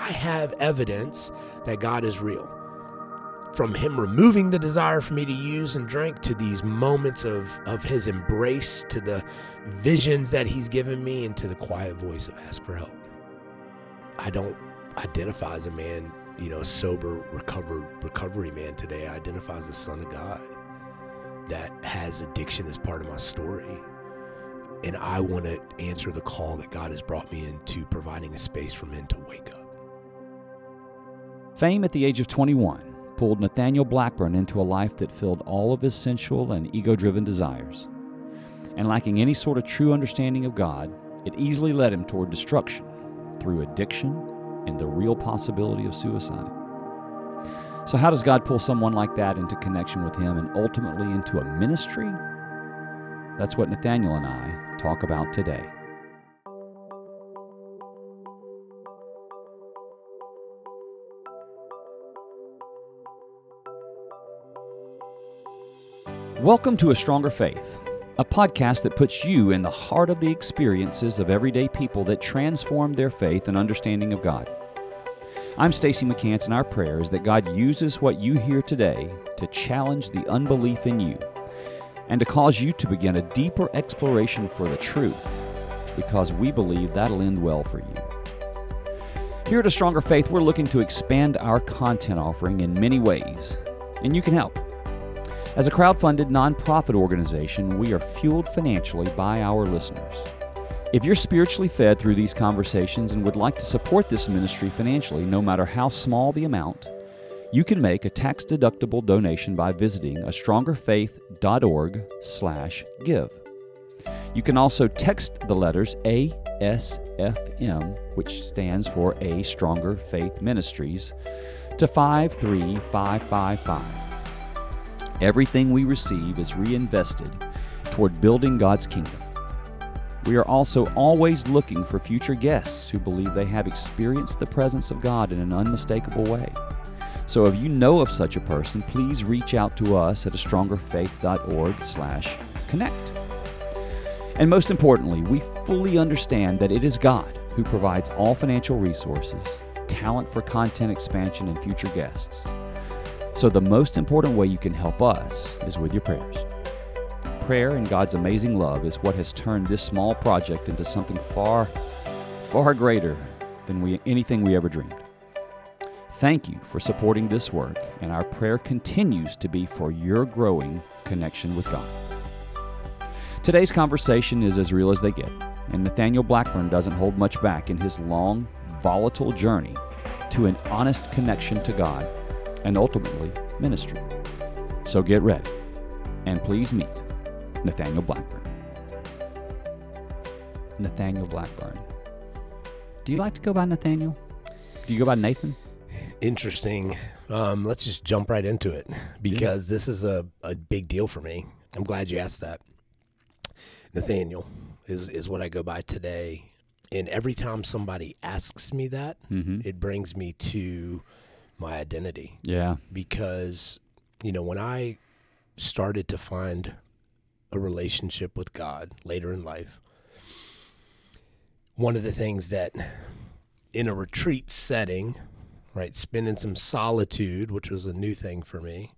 I have evidence that God is real. From him removing the desire for me to use and drink, to these moments of his embrace, to the visions that he's given me, and to the quiet voice of ask for help. I don't identify as a man, a sober, recovery man today. I identify as the son of God that has addiction as part of my story. And I want to answer the call that God has brought me into providing a space for men to wake up. Fame at the age of 21 pulled Nathaniel Blackburn into a life that filled all of his sensual and ego-driven desires. And lacking any sort of true understanding of God, it easily led him toward destruction through addiction and the real possibility of suicide. So how does God pull someone like that into connection with him and ultimately into a ministry? That's what Nathaniel and I talk about today. Welcome to A Stronger Faith, a podcast that puts you in the heart of the experiences of everyday people that transform their faith and understanding of God. I'm Stacy McCants, and our prayer is that God uses what you hear today to challenge the unbelief in you and to cause you to begin a deeper exploration for the truth, because we believe that'll end well for you. Here at A Stronger Faith, we're looking to expand our content offering in many ways, and you can help. As a crowd-funded nonprofit organization, we are fueled financially by our listeners. If you're spiritually fed through these conversations and would like to support this ministry financially, no matter how small the amount, you can make a tax-deductible donation by visiting astrongerfaith.org/give. You can also text the letters ASFM, which stands for A Stronger Faith Ministries, to 53555. Everything we receive is reinvested toward building God's kingdom. We are also always looking for future guests who believe they have experienced the presence of God in an unmistakable way. So if you know of such a person, please reach out to us at astrongerfaith.org/connect. And most importantly, we fully understand that it is God who provides all financial resources, talent for content expansion, and future guests. So the most important way you can help us is with your prayers. Prayer and God's amazing love is what has turned this small project into something far, far greater than anything we ever dreamed. Thank you for supporting this work, and our prayer continues to be for your growing connection with God. Today's conversation is as real as they get, and Nathaniel Blackburn doesn't hold much back in his long, volatile journey to an honest connection to God and ultimately ministry. So get ready, and please meet Nathaniel Blackburn. Nathaniel Blackburn. Do you like to go by Nathaniel? Do you go by Nathan? Interesting. Let's just jump right into it, because this is a big deal for me. I'm glad you asked that. Nathaniel is what I go by today. And every time somebody asks me that, it brings me to my identity. Yeah. Because, when I started to find a relationship with God later in life, one of the things that in a retreat setting, right, spending some solitude, which was a new thing for me,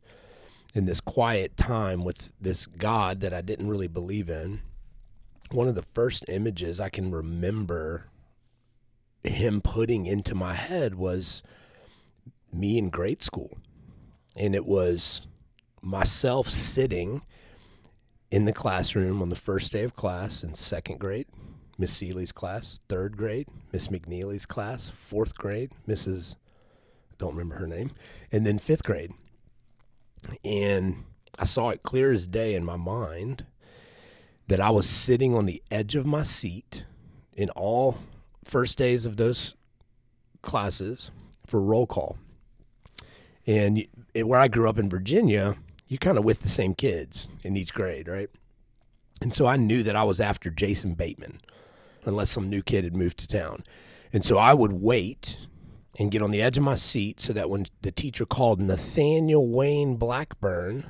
in this quiet time with this God that I didn't really believe in, one of the first images I can remember him putting into my head was me in grade school. And it was myself sitting in the classroom on the first day of class in second grade, Miss Seeley's class, third grade, Miss McNeely's class, fourth grade, Mrs. don't remember her name, and then fifth grade. And I saw it clear as day in my mind that I was sitting on the edge of my seat in all first days of those classes for roll call. And where I grew up in Virginia, you're kind of with the same kids in each grade, right? And so I knew that I was after Jason Bateman, unless some new kid had moved to town. And so I would wait and get on the edge of my seat so that when the teacher called Nathaniel Wayne Blackburn,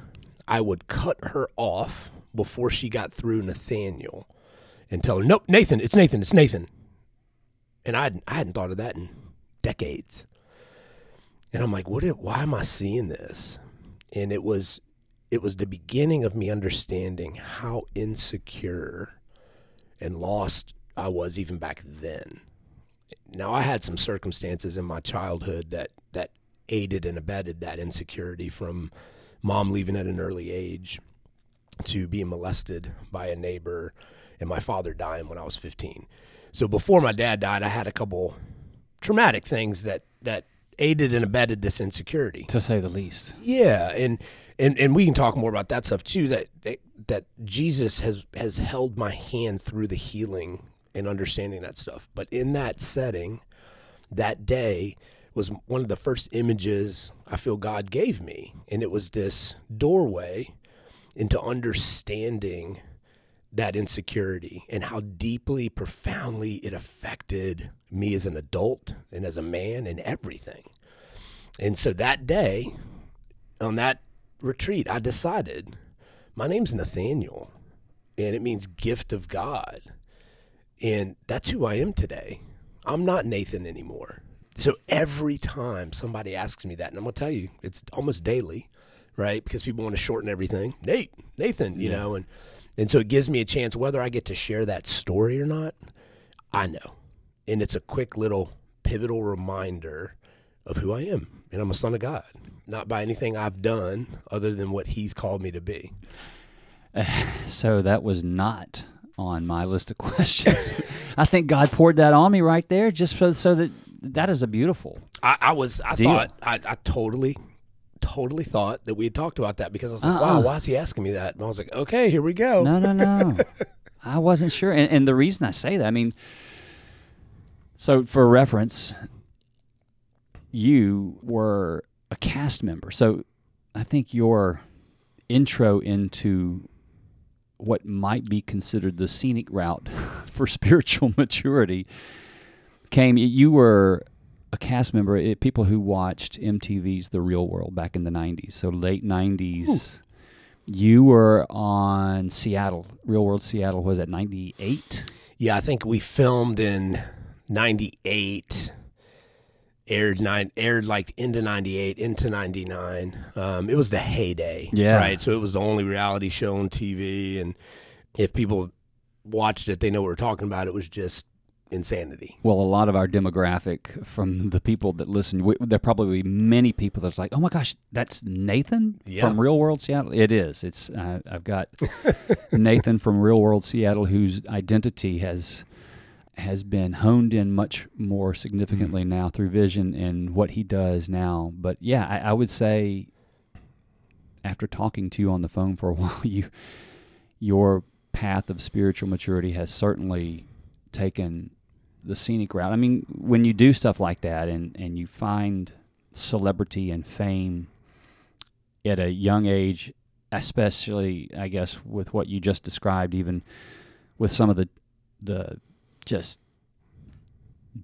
I would cut her off before she got through Nathaniel and tell her, nope, Nathan, it's Nathan, it's Nathan. And I hadn't thought of that in decades. And I'm like, why am I seeing this? And it was the beginning of me understanding how insecure and lost I was even back then. Now, I had some circumstances in my childhood that aided and abetted that insecurity, from mom leaving at an early age to being molested by a neighbor and my father dying when I was 15. So before my dad died, I had a couple traumatic things that aided and abetted this insecurity, to say the least. Yeah, and we can talk more about that stuff too. That Jesus has held my hand through the healing and understanding that stuff. But in that setting, that day was one of the first images I feel God gave me, and it was this doorway into understanding that insecurity and how deeply, profoundly it affected me as an adult and as a man and everything. And so that day, on that retreat, I decided my name's Nathaniel, and it means gift of God. And that's who I am today. I'm not Nathan anymore. So every time somebody asks me that, and I'm going to tell you, it's almost daily, right? Because people want to shorten everything. Nathan, you know, and so it gives me a chance, whether I get to share that story or not, I know. And it's a quick little pivotal reminder of who I am. And I'm a son of God, not by anything I've done other than what he's called me to be. So that was not on my list of questions. I think God poured that on me right there, just so that is a beautiful I deal. thought, I totally thought that we had talked about that, because I was like, wow, why is he asking me that? And I was like, okay, here we go. No. I wasn't sure. And the reason I say that, I mean, so for reference, you were a cast member. So I think your intro into what might be considered the scenic route for spiritual maturity you were a cast member. People who watched MTV's The Real World back in the 90s, so late 90s. Ooh. You were on Seattle, Real World Seattle, was that 98? Yeah, I think we filmed in 98, aired like into 98, into 99. It was the heyday, right? So it was the only reality show on TV, and if people watched it, they know what we're talking about. It was just insanity. Well, a lot of our demographic, from the people that listen, there probably many people that's like, oh my gosh, that's Nathan from Real World Seattle. It is. It's I've got Nathan from Real World Seattle, whose identity has been honed in much more significantly now through vision and what he does now. But yeah, I would say, after talking to you on the phone for a while, your path of spiritual maturity has certainly taken the scenic route. I mean, when you do stuff like that and you find celebrity and fame at a young age, especially, I guess, with what you just described, even with some of the just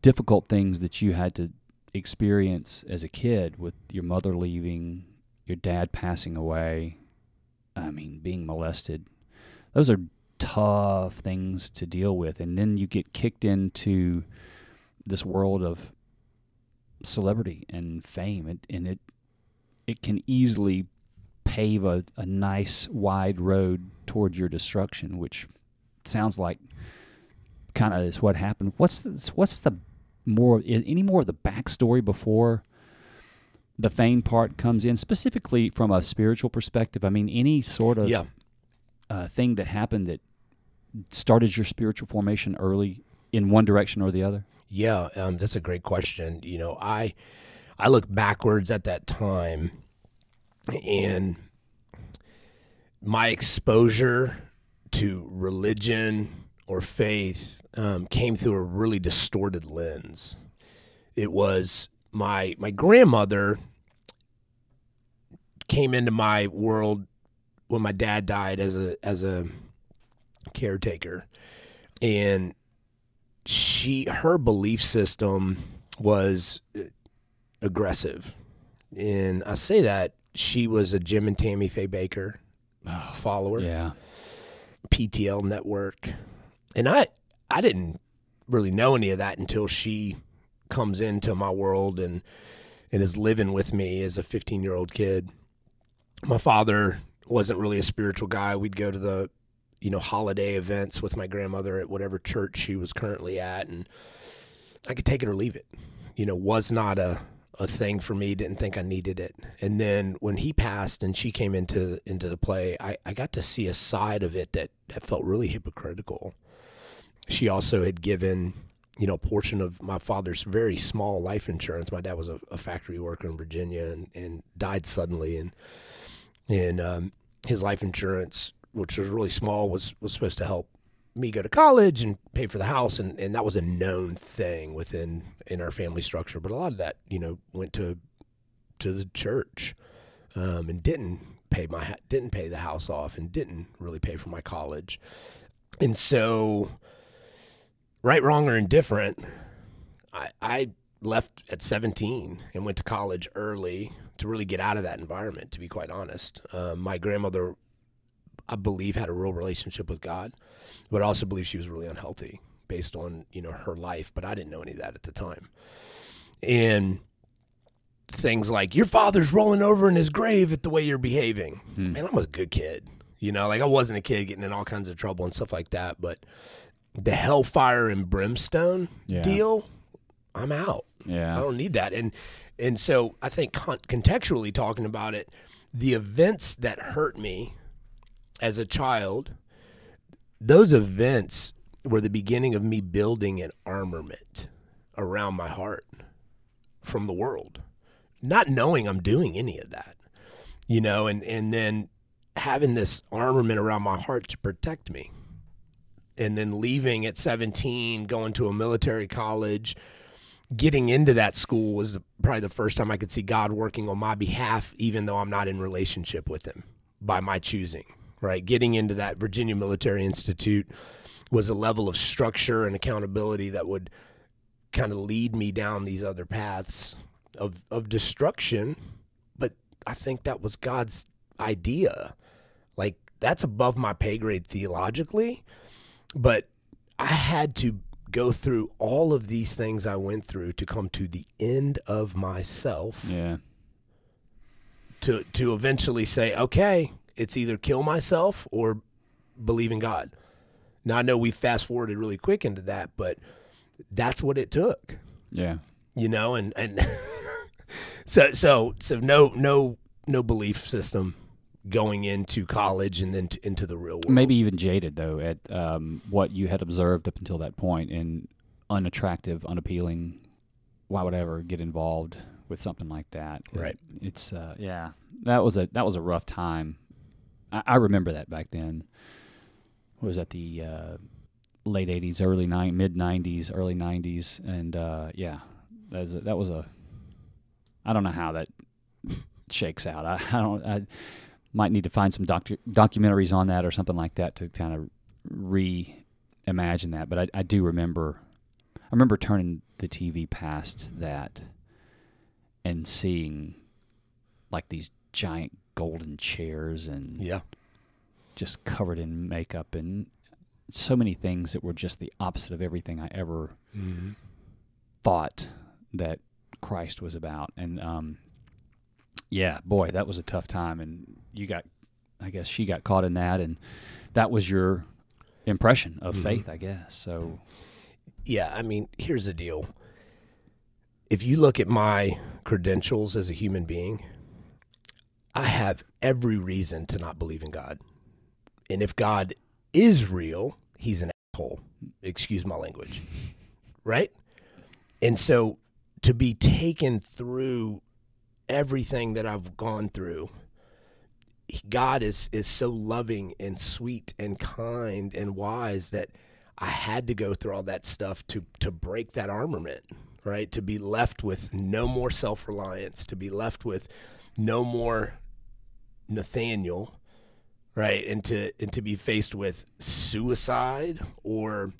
difficult things that you had to experience as a kid, with your mother leaving, your dad passing away, I mean, being molested. Those are tough things to deal with, and then you get kicked into this world of celebrity and fame, and it can easily pave a nice wide road towards your destruction, which sounds like kind of is what happened. What's the any more of the backstory before the fame part comes in, specifically from a spiritual perspective? I mean, any sort of thing that happened that started your spiritual formation early in one direction or the other? Yeah, that's a great question. You know, I look backwards at that time, and my exposure to religion or faith came through a really distorted lens. It was my grandmother came into my world when my dad died as a caretaker, and her belief system was aggressive. And I say that she was a Jim and Tammy Faye Baker follower. Yeah. PTL network. And I didn't really know any of that until she comes into my world and is living with me as a 15-year-old kid. My father wasn't really a spiritual guy. We'd go to the, holiday events with my grandmother at whatever church she was currently at, and I could take it or leave it. Was not a thing for me, didn't think I needed it. And then when he passed and she came into the play, I got to see a side of it that felt really hypocritical. She also had given, a portion of my father's very small life insurance. My dad was a factory worker in Virginia and died suddenly. And his life insurance, which was really small, was supposed to help me go to college and pay for the house. And that was a known thing in our family structure. But a lot of that, went to the church, and didn't pay the house off and didn't really pay for my college. And so, right, wrong, or indifferent, I left at 17 and went to college early to really get out of that environment, to be quite honest. My grandmother, I believe, had a real relationship with God, but I also believe she was really unhealthy based on, her life, but I didn't know any of that at the time. And things like, your father's rolling over in his grave at the way you're behaving. Man, I'm a good kid. I wasn't a kid getting in all kinds of trouble and stuff like that, but the hellfire and brimstone deal, I'm out. Yeah. I don't need that. And so I think contextually talking about it, the events that hurt me as a child, those events were the beginning of me building an armament around my heart from the world, not knowing I'm doing any of that, and then having this armament around my heart to protect me. And then leaving at 17, going to a military college, getting into that school was probably the first time I could see God working on my behalf, even though I'm not in relationship with him by my choosing, right? Getting into that Virginia Military Institute was a level of structure and accountability that would kind of lead me down these other paths of destruction. But I think that was God's idea. Like, that's above my pay grade theologically. But I had to go through all of these things I went through to come to the end of myself. Yeah. To eventually say, okay, it's either kill myself or believe in God. Now, I know we fast forwarded really quick into that, but that's what it took. Yeah. And so no belief system going into college and then into the real world. Maybe even jaded, though, at what you had observed up until that point, and unattractive, unappealing. Why would I ever get involved with something like that? Right. It's that was a rough time. I remember that back then. What was that, the late 80s, mid 90s, early 90s, and that was a. I don't know how that shakes out. I might need to find some documentaries on that or something like that to kind of reimagine that. But I do remember. I remember turning the TV past that and seeing like these giant golden chairs and just covered in makeup and so many things that were just the opposite of everything I ever thought that Christ was about. And boy, that was a tough time. And I guess she got caught in that, and that was your impression of faith, I guess. So yeah, I mean, here's the deal. If you look at my credentials as a human being, I have every reason to not believe in God. And if God is real, he's an asshole. Excuse my language. Right? And so to be taken through everything that I've gone through, God is so loving and sweet and kind and wise that I had to go through all that stuff to break that armament, right? To be left with no more self-reliance, to be left with no more Nathaniel, right? And to be faced with suicide or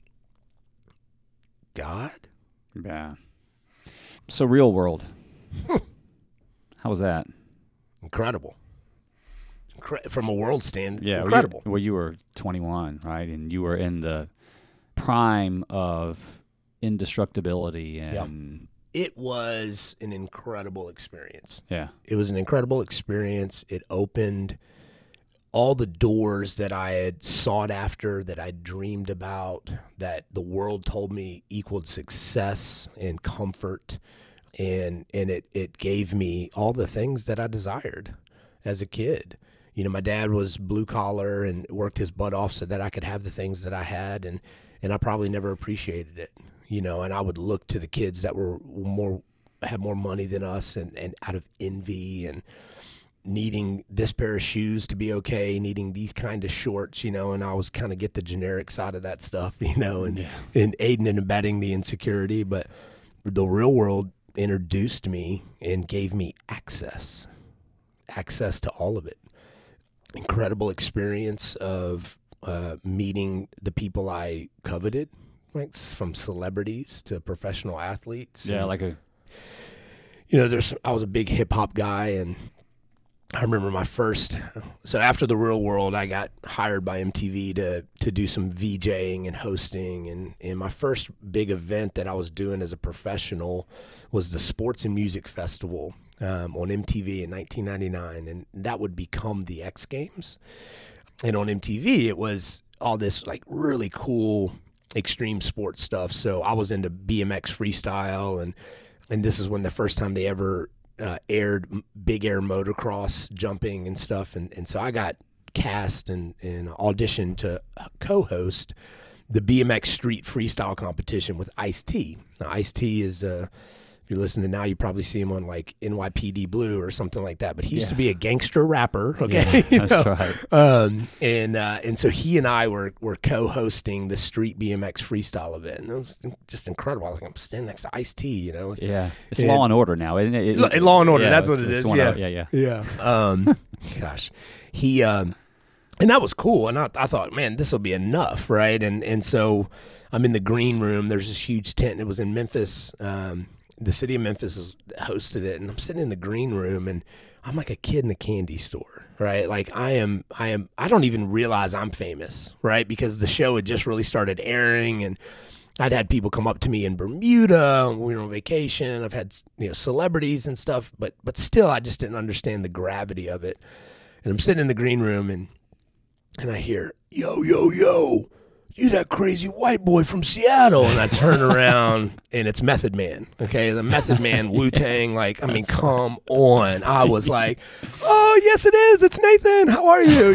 God. Yeah. So real world. How was that? Incredible. From a world stand, yeah, incredible. Well, you were 21, right? And you were in the prime of indestructibility and It was an incredible experience. Yeah. It was an incredible experience. It opened all the doors that I had sought after, that I dreamed about, that the world told me equaled success and comfort. And it gave me all the things that I desired as a kid. You know, my dad was blue collar and worked his butt off so that I could have the things that I had, and I probably never appreciated it. You know, and I would look to the kids that had more money than us, and out of envy and needing this pair of shoes to be okay, needing these kind of shorts, you know, and I was kind of get the generic side of that stuff, you know, and aiding and abetting the insecurity. But the real world introduced me and gave me access to all of it. Incredible experience of meeting the people I coveted, right? From celebrities to professional athletes. Yeah, and, I was a big hip hop guy, and I remember so after the real world, I got hired by MTV to do some VJing and hosting. And my first big event that I was doing as a professional was the Sports and Music Festival on MTV in 1999. And that would become the X Games. And on MTV, it was all this like really cool extreme sports stuff. So I was into BMX freestyle. And this is when the first time they ever aired big air motocross jumping and stuff, and so I got cast and auditioned to co-host the BMX street freestyle competition with Ice-T. Now, Ice-T is if you're listening now, you probably see him on like NYPD Blue or something like that. But he used to be a gangster rapper. Okay, yeah, that's right. And so he and I were co-hosting the street BMX freestyle event. And it was just incredible. I was like, I'm standing next to Ice-T, you know. Yeah, it's Law and Order now, isn't it? Law and Order. Yeah, that's what it is. Yeah. Gosh, he and that was cool. And I thought, man, this will be enough, right? And so I'm in the green room. There's this huge tent. It was in Memphis. The city of Memphis has hosted it, and I'm sitting in the green room, and I'm like a kid in a candy store, right? Like I don't even realize I'm famous, right? Because the show had just really started airing, and I'd had people come up to me in Bermuda. We were on vacation. I've had, celebrities and stuff, but still, I just didn't understand the gravity of it. And I'm sitting in the green room, and I hear, yo, yo, yo, you that crazy white boy from Seattle. And I turn around, and it's Method Man, okay? The Method Man, Wu-Tang, come on. I was like, oh, yes, it is. It's Nathan. How are you?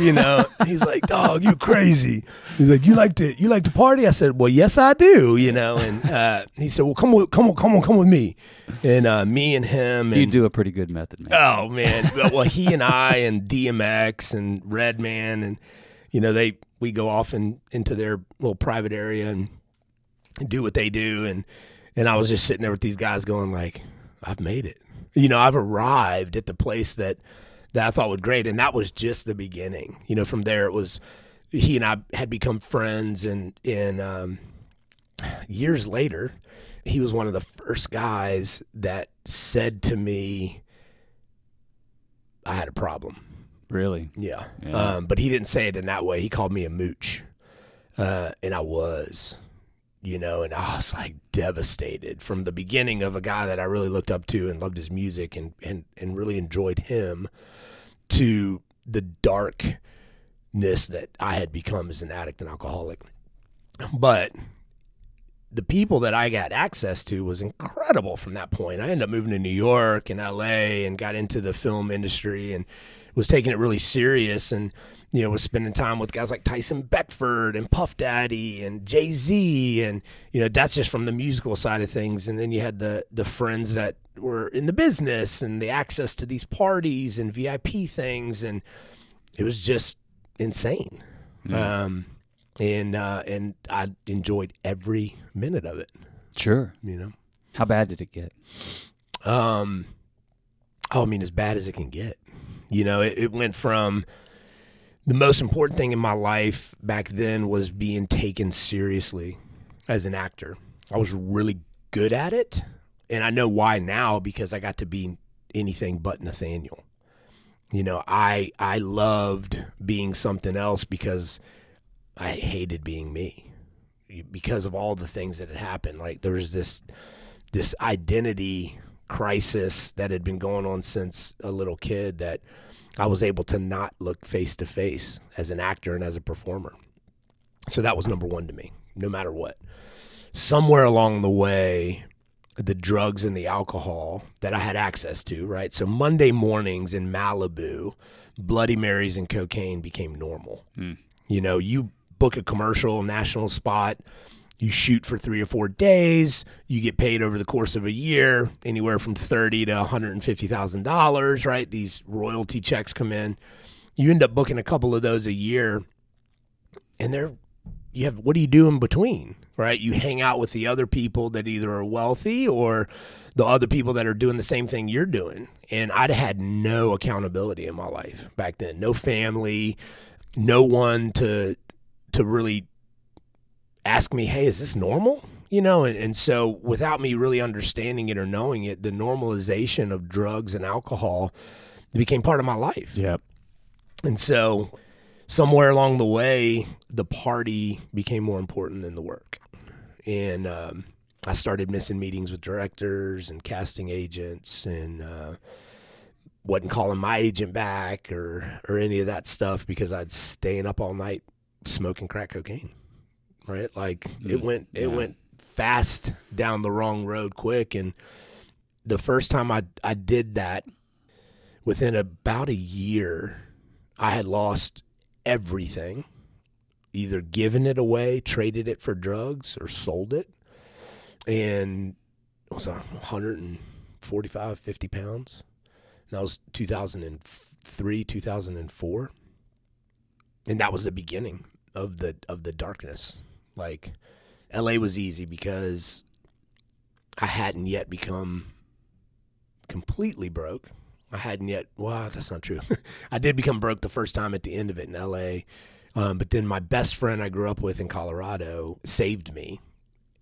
He's like, dog, you crazy. He's like, you like to party? I said, well, yes, I do, And he said, well, come with me. And me and him. You do a pretty good Method Man. Oh, man. Well, he and I and DMX and Redman and, we go off into their little private area and do what they do. And I was just sitting there with these guys going like, I've made it. I've arrived at the place that I thought was great. And that was just the beginning. From there it was, he and I had become friends. And years later, he was one of the first guys that said to me, I had a problem. Really? Yeah. But he didn't say it in that way. He called me a mooch. And I was, and I was like devastated from the beginning of a guy that I really looked up to and loved his music and really enjoyed him, to the darkness that I had become as an addict and alcoholic. But the people that I got access to was incredible from that point. I ended up moving to New York and LA and got into the film industry and was taking it really serious, and was spending time with guys like Tyson Beckford and Puff Daddy and Jay-Z, and that's just from the musical side of things. And then you had the friends that were in the business and the access to these parties and VIP things, and it was just insane. And I enjoyed every minute of it. Sure. How bad did it get? As bad as it can get. It went from the most important thing in my life back then was being taken seriously as an actor. I was really good at it, and I know why now, because I got to be anything but Nathaniel. I loved being something else because I hated being me, because of all the things that had happened. Like there was this this identity crisis that had been going on since a little kid, that I was able to not look face to face as an actor and as a performer. So that was number one to me, no matter what. Somewhere along the way, the drugs and the alcohol that I had access to, right? So Monday mornings in Malibu, Bloody Marys and cocaine became normal. You know, you book a commercial, national spot, you shoot for 3 or 4 days, you get paid over the course of a year, anywhere from $30,000 to $150,000, right? These royalty checks come in. You end up booking a couple of those a year, and what do you do in between, right? You hang out with the other people that either are wealthy or the other people that are doing the same thing you're doing. And I'd had no accountability in my life back then, no family, no one to really ask me, hey, is this normal? You know, and so without me really understanding it or knowing it, the normalization of drugs and alcohol became part of my life. Yep. And so somewhere along the way, the party became more important than the work. And I started missing meetings with directors and casting agents, and wasn't calling my agent back or any of that stuff because I'd staying up all night smoking crack cocaine. Right? Like it went fast down the wrong road quick. And the first time I did that, within about a year, I had lost everything, either given it away, traded it for drugs, or sold it. And it was 145, 50 pounds. And that was 2003, 2004. And that was the beginning of the darkness. Like, LA was easy because I hadn't yet become completely broke. I hadn't yet, well, that's not true. I did become broke the first time at the end of it in LA. But then my best friend I grew up with in Colorado saved me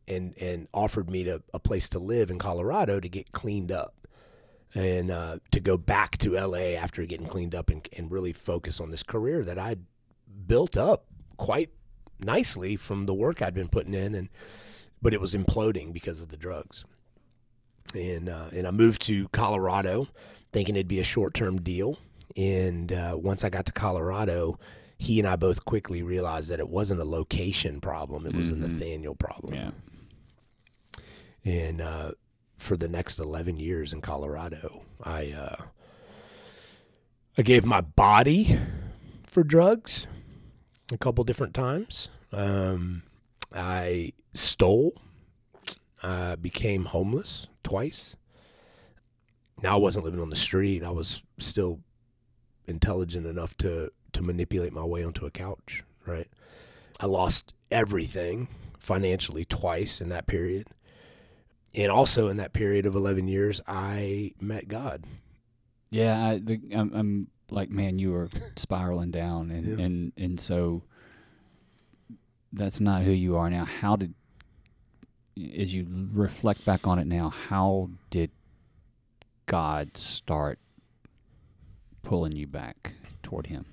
and offered me a place to live in Colorado to get cleaned up and to go back to LA after getting cleaned up and really focus on this career that I'd built up quite nicely from the work I'd been putting in, but it was imploding because of the drugs. And I moved to Colorado thinking it'd be a short-term deal. And once I got to Colorado, he and I both quickly realized that it wasn't a location problem. It was a Nathaniel problem. Yeah. And for the next 11 years in Colorado, I gave my body for drugs a couple different times. I stole. I became homeless twice. Now, I wasn't living on the street. I was still intelligent enough to manipulate my way onto a couch, right? I lost everything financially twice in that period. And also in that period of 11 years, I met God. Yeah, I'm like, man, you were spiraling down, and so that's not who you are now. How did, as you reflect back on it now, how did God start pulling you back toward Him?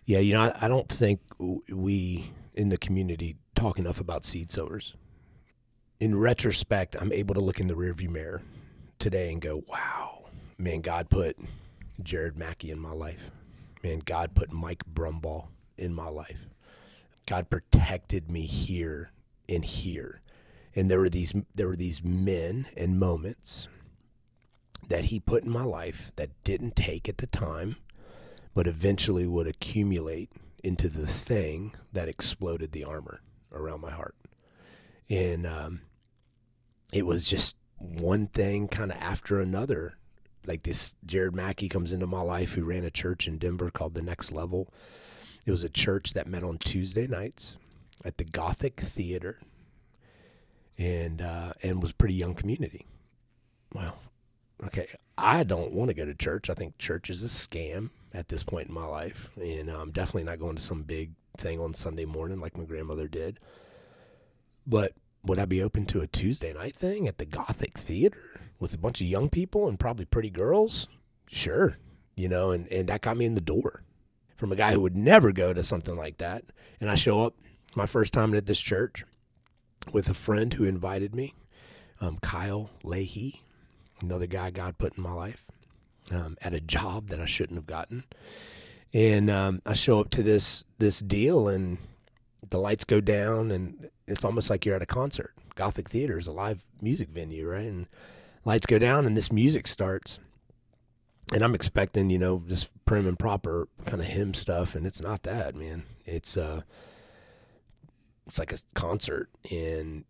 Yeah, you know, I don't think we in the community talk enough about seed sowers. In retrospect, I'm able to look in the rearview mirror today and go, wow, man, God put Jared Mackey in my life. Man, God put Mike Brumball in my life. God protected me here and here. And there were these men and moments that He put in my life that didn't take at the time, but eventually would accumulate into the thing that exploded the armor around my heart. And it was just one thing kind of after another. Like, this Jared Mackey comes into my life, who ran a church in Denver called The Next Level. It was a church that met on Tuesday nights at the Gothic Theater, and was a pretty young community. Well, okay, I don't want to go to church. I think church is a scam at this point in my life, and I'm definitely not going to some big thing on Sunday morning like my grandmother did. But would I be open to a Tuesday night thing at the Gothic Theater with a bunch of young people and probably pretty girls? Sure, you know, and that got me in the door from a guy who would never go to something like that. And I show up my first time at this church with a friend who invited me. Kyle Leahy, another guy God put in my life, at a job that I shouldn't have gotten. And I show up to this deal, and the lights go down, and it's almost like you're at a concert. Gothic Theater is a live music venue, right? And lights go down, and this music starts. And I'm expecting, just prim and proper kind of hymn stuff, and it's not that, man. It's like a concert, and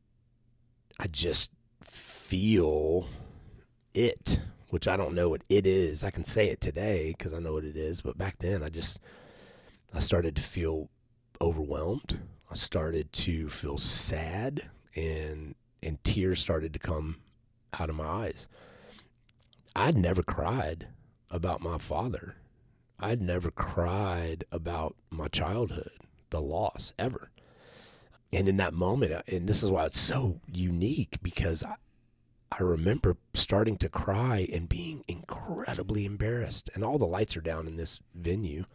I just feel it, which I don't know what it is. I can say it today because I know what it is, but back then I started to feel overwhelmed. I started to feel sad, and tears started to come out of my eyes. I'd never cried about my father. I'd never cried about my childhood, the loss, ever. And in that moment, and this is why it's so unique, because I remember starting to cry and being incredibly embarrassed. And all the lights are down in this venue,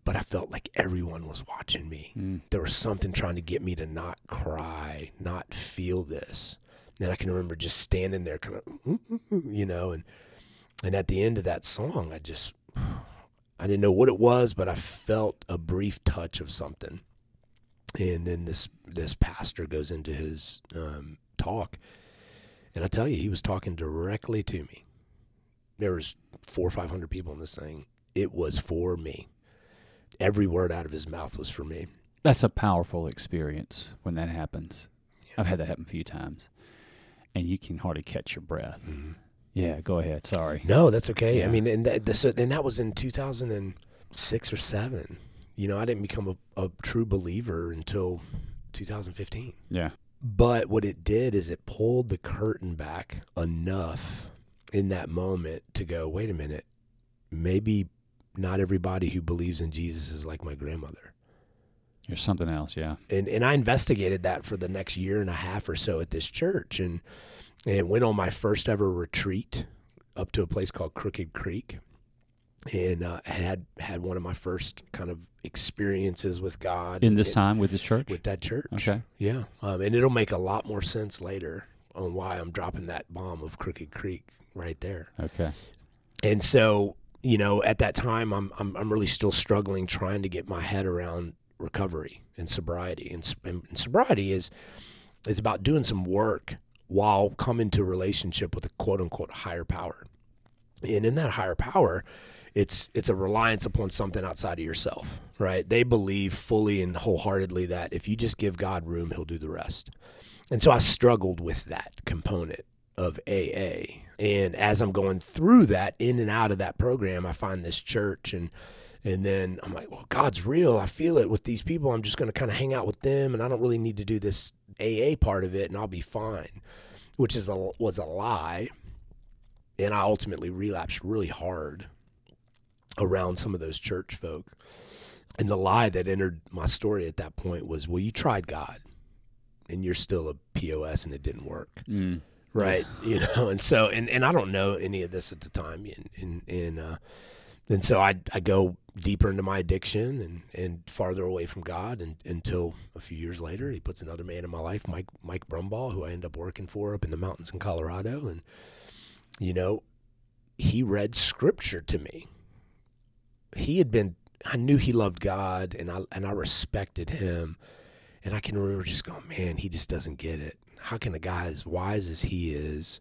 but I felt like everyone was watching me. There was something trying to get me to not cry, not feel this. And I can remember just standing there kind of, and at the end of that song, I didn't know what it was, but I felt a brief touch of something. And then this pastor goes into his talk, and I tell you, he was talking directly to me. There was 400 or 500 people in this thing. It was for me. Every word out of his mouth was for me. That's a powerful experience when that happens. Yeah. I've had that happen a few times, and you can hardly catch your breath. Mm-hmm. Yeah, go ahead. Sorry. No, that's okay. Yeah. I mean, and that was in 2006 or 7. I didn't become a true believer until 2015. Yeah. But what it did is it pulled the curtain back enough in that moment to go, wait a minute, maybe not everybody who believes in Jesus is like my grandmother. There's something else, yeah. And I investigated that for the next year and a half or so at this church, and went on my first ever retreat up to a place called Crooked Creek, and had one of my first kind of experiences with God. In this time with this church? With that church. Okay. Yeah. And it'll make a lot more sense later on why I'm dropping that bomb of Crooked Creek right there. Okay. And so, at that time, I'm really still struggling trying to get my head around recovery and sobriety. And sobriety is about doing some work while coming to a relationship with a quote unquote higher power. And in that higher power, it's a reliance upon something outside of yourself, right? They believe fully and wholeheartedly that if you just give God room, he'll do the rest. And so I struggled with that component of AA. And as I'm going through that, in and out of that program, I find this church, and then I'm like, well, God's real. I feel it with these people. I'm just going to kind of hang out with them, and I don't really need to do this AA part of it, and I'll be fine, which was a lie. And I ultimately relapsed really hard around some of those church folk. And the lie that entered my story at that point was, well, you tried God, and you're still a POS, and it didn't work. Right. And so, and I don't know any of this at the time. And so I go deeper into my addiction and farther away from God, until a few years later, he puts another man in my life, Mike Brumball, who I end up working for up in the mountains in Colorado. And, he read scripture to me. I knew he loved God, and I respected him. And I can remember just going, man, he just doesn't get it. How can a guy as wise as he is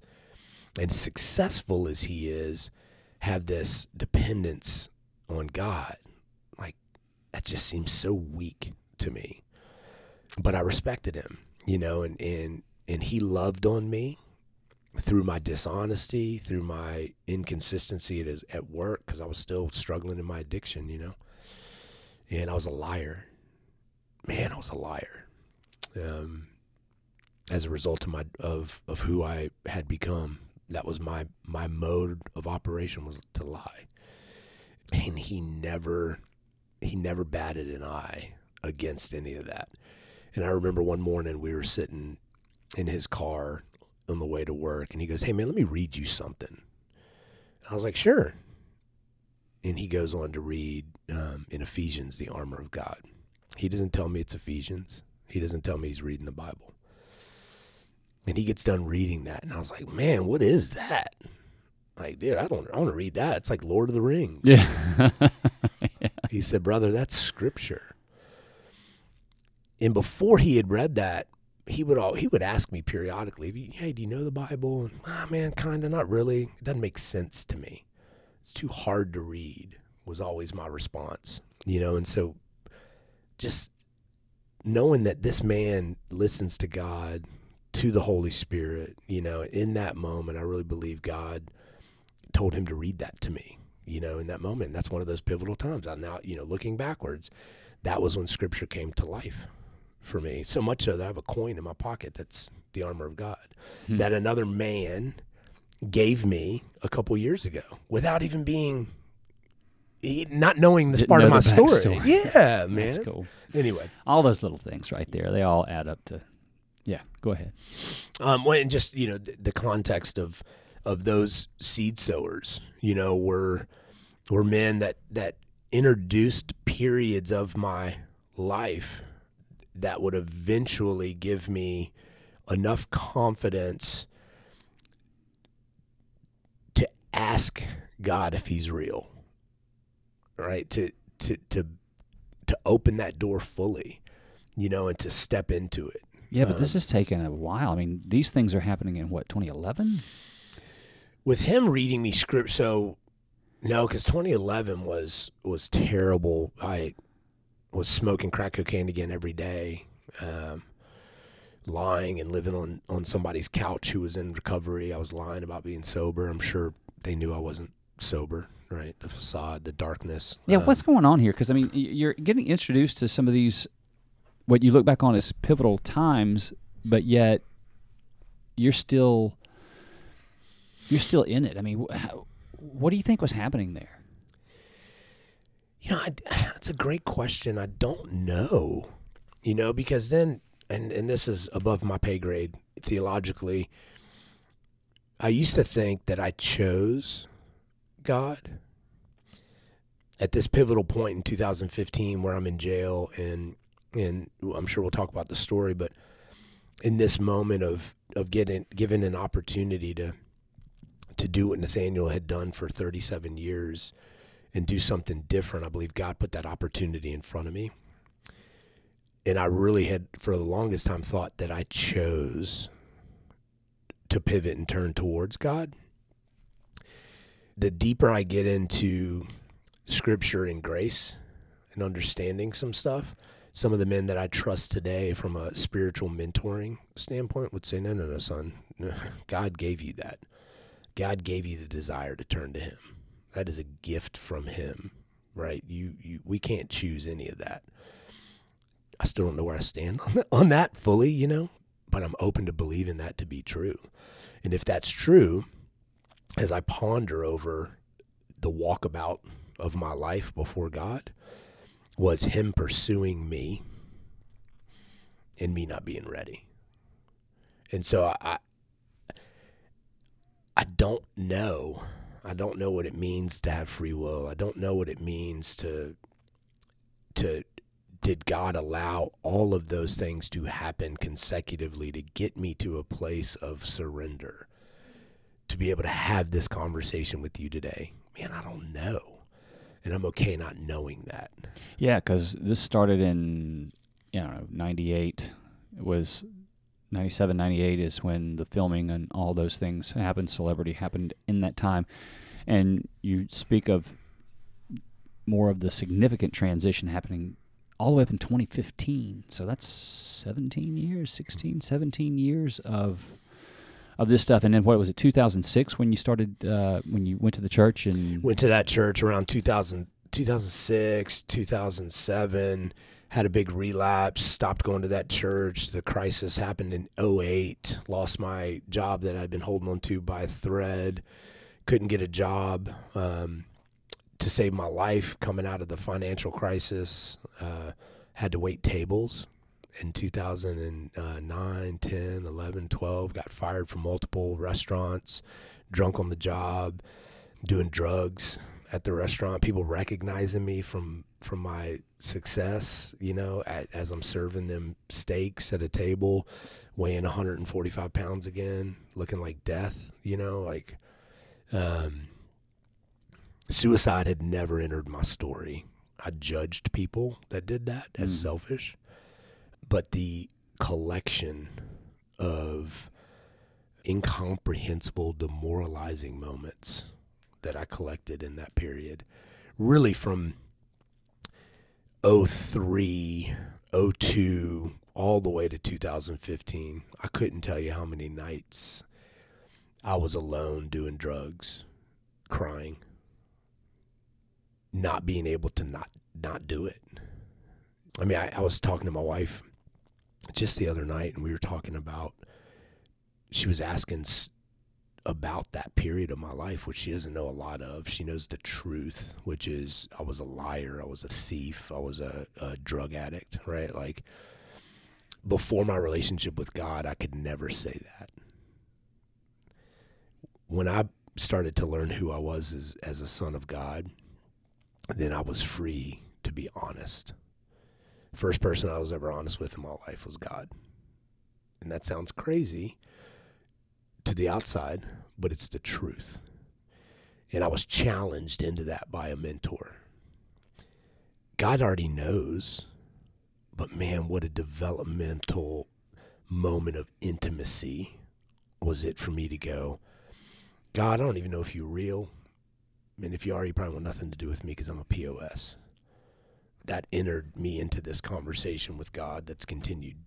and successful as he is have this dependence on God? Like, that just seems so weak to me. But I respected him, and he loved on me through my dishonesty, through my inconsistency at work, because I was still struggling in my addiction, and I was a liar. Man, I was a liar. As a result of who I had become, that was my mode of operation, was to lie. And he never batted an eye against any of that. And I remember one morning we were sitting in his car on the way to work, and he goes, hey man, let me read you something. And I was like, sure. And he goes on to read in Ephesians, the armor of God. He doesn't tell me it's Ephesians. He doesn't tell me he's reading the Bible. And he gets done reading that. And I was like, man, what is that? Like, dude, I want to read that. It's like Lord of the Rings. Yeah. Yeah. He said, brother, that's scripture. And before he had read that, he would ask me periodically, hey, do you know the Bible? And, man, kind of, not really. It doesn't make sense to me. It's too hard to read, was always my response, And so just knowing that this man listens to God, to the Holy Spirit, in that moment, I really believe God told him to read that to me, in that moment. And that's one of those pivotal times. I'm now, looking backwards, that was when scripture came to life for me. So much so that I have a coin in my pocket that's the armor of God that another man gave me a couple years ago without even not knowing this part of my story. Yeah, man. That's cool. Anyway. All those little things right there, they all add up to, yeah, go ahead. And just, the context of those seed sowers, were men that introduced periods of my life that would eventually give me enough confidence to ask God if he's real, right? To open that door fully, and to step into it. Yeah, but this has taken a while. I mean, these things are happening in what, 2011? With him reading me script, so no, because 2011 was terrible. I was smoking crack cocaine again every day, lying and living on somebody's couch who was in recovery. I was lying about being sober. I'm sure they knew I wasn't sober, right? The facade, the darkness. Yeah, what's going on here? Because, I mean, you're getting introduced to some of these, what you look back on as pivotal times, but yet you're still in it. I mean, what do you think was happening there? That's a great question. I don't know, because then, and this is above my pay grade theologically, I used to think that I chose God at this pivotal point in 2015 where I'm in jail, and I'm sure we'll talk about the story, but in this moment of given an opportunity to do what Nathaniel had done for 37 years and do something different, I believe God put that opportunity in front of me. And I really had, for the longest time, thought that I chose to pivot and turn towards God. The deeper I get into scripture and grace and understanding some stuff, some of the men that I trust today from a spiritual mentoring standpoint would say, no, son, God gave you that. God gave you the desire to turn to him. That is a gift from him, right? We can't choose any of that. I still don't know where I stand on that fully, but I'm open to believing that to be true. And if that's true, as I ponder over the walkabout of my life before God, was him pursuing me and me not being ready. And so I don't know. I don't know what it means to have free will. I don't know what it means to did God allow all of those things to happen consecutively to get me to a place of surrender, to be able to have this conversation with you today? Man, I don't know. And I'm okay not knowing that. Yeah, because this started in, 98. It was 97, 98 is when the filming and all those things happened. Celebrity happened in that time. And you speak of more of the significant transition happening all the way up in 2015. So that's 17 years of this stuff. And then what was it, 2006 when you started, when you went to the church? And went to that church around 2006, 2007, had a big relapse, stopped going to that church. The crisis happened in 2008, lost my job that I'd been holding on to by a thread, couldn't get a job to save my life coming out of the financial crisis, had to wait tables in 2009, 10, 11, 12, got fired from multiple restaurants, drunk on the job, doing drugs at the restaurant, people recognizing me from from my success, as I'm serving them steaks at a table, weighing 145 pounds again, looking like death, suicide had never entered my story. I judged people that did that as selfish, but the collection of incomprehensible, demoralizing moments that I collected in that period, really from 03, 02, all the way to 2015. I couldn't tell you how many nights I was alone doing drugs, crying, not being able to not do it. I mean, I was talking to my wife just the other night, and we were talking about, she was asking about that period of my life, which she doesn't know a lot of. She knows the truth, which is I was a liar, I was a thief, I was a drug addict, right? Like, before my relationship with God, I could never say that. When I started to learn who I was as a son of God, then I was free to be honest. First person I was ever honest with in my life was God. And that sounds crazy to the outside, but it's the truth. And I was challenged into that by a mentor. God already knows, but man, what a developmental moment of intimacy was it for me to go, God, I don't even know if you're real. And if you are, you probably want nothing to do with me because I'm a POS. That entered me into this conversation with God that's continued.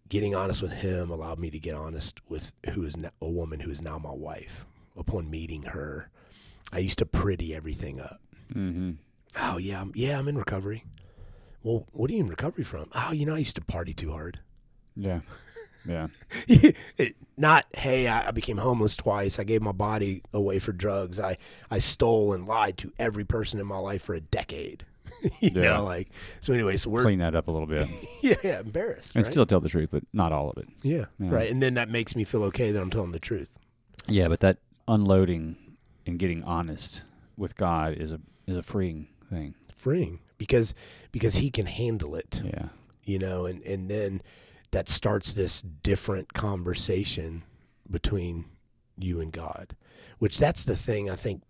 Getting honest with him allowed me to get honest with who is a woman who is now my wife. Upon meeting her, I used to pretty everything up. Mm-hmm. Oh, yeah, I'm in recovery. Well, what are you in recovery from? Oh, I used to party too hard. Yeah. Yeah. Not, hey, I became homeless twice. I gave my body away for drugs. I stole and lied to every person in my life for a decade. So anyway, so we're clean that up a little bit. yeah, embarrassed. And right? Still tell the truth, but not all of it. Yeah, right. And then that makes me feel okay that I'm telling the truth. Yeah, but that unloading and getting honest with God is a freeing thing. Freeing because he can handle it. Yeah. And then that starts this different conversation between you and God, which that's the thing I think,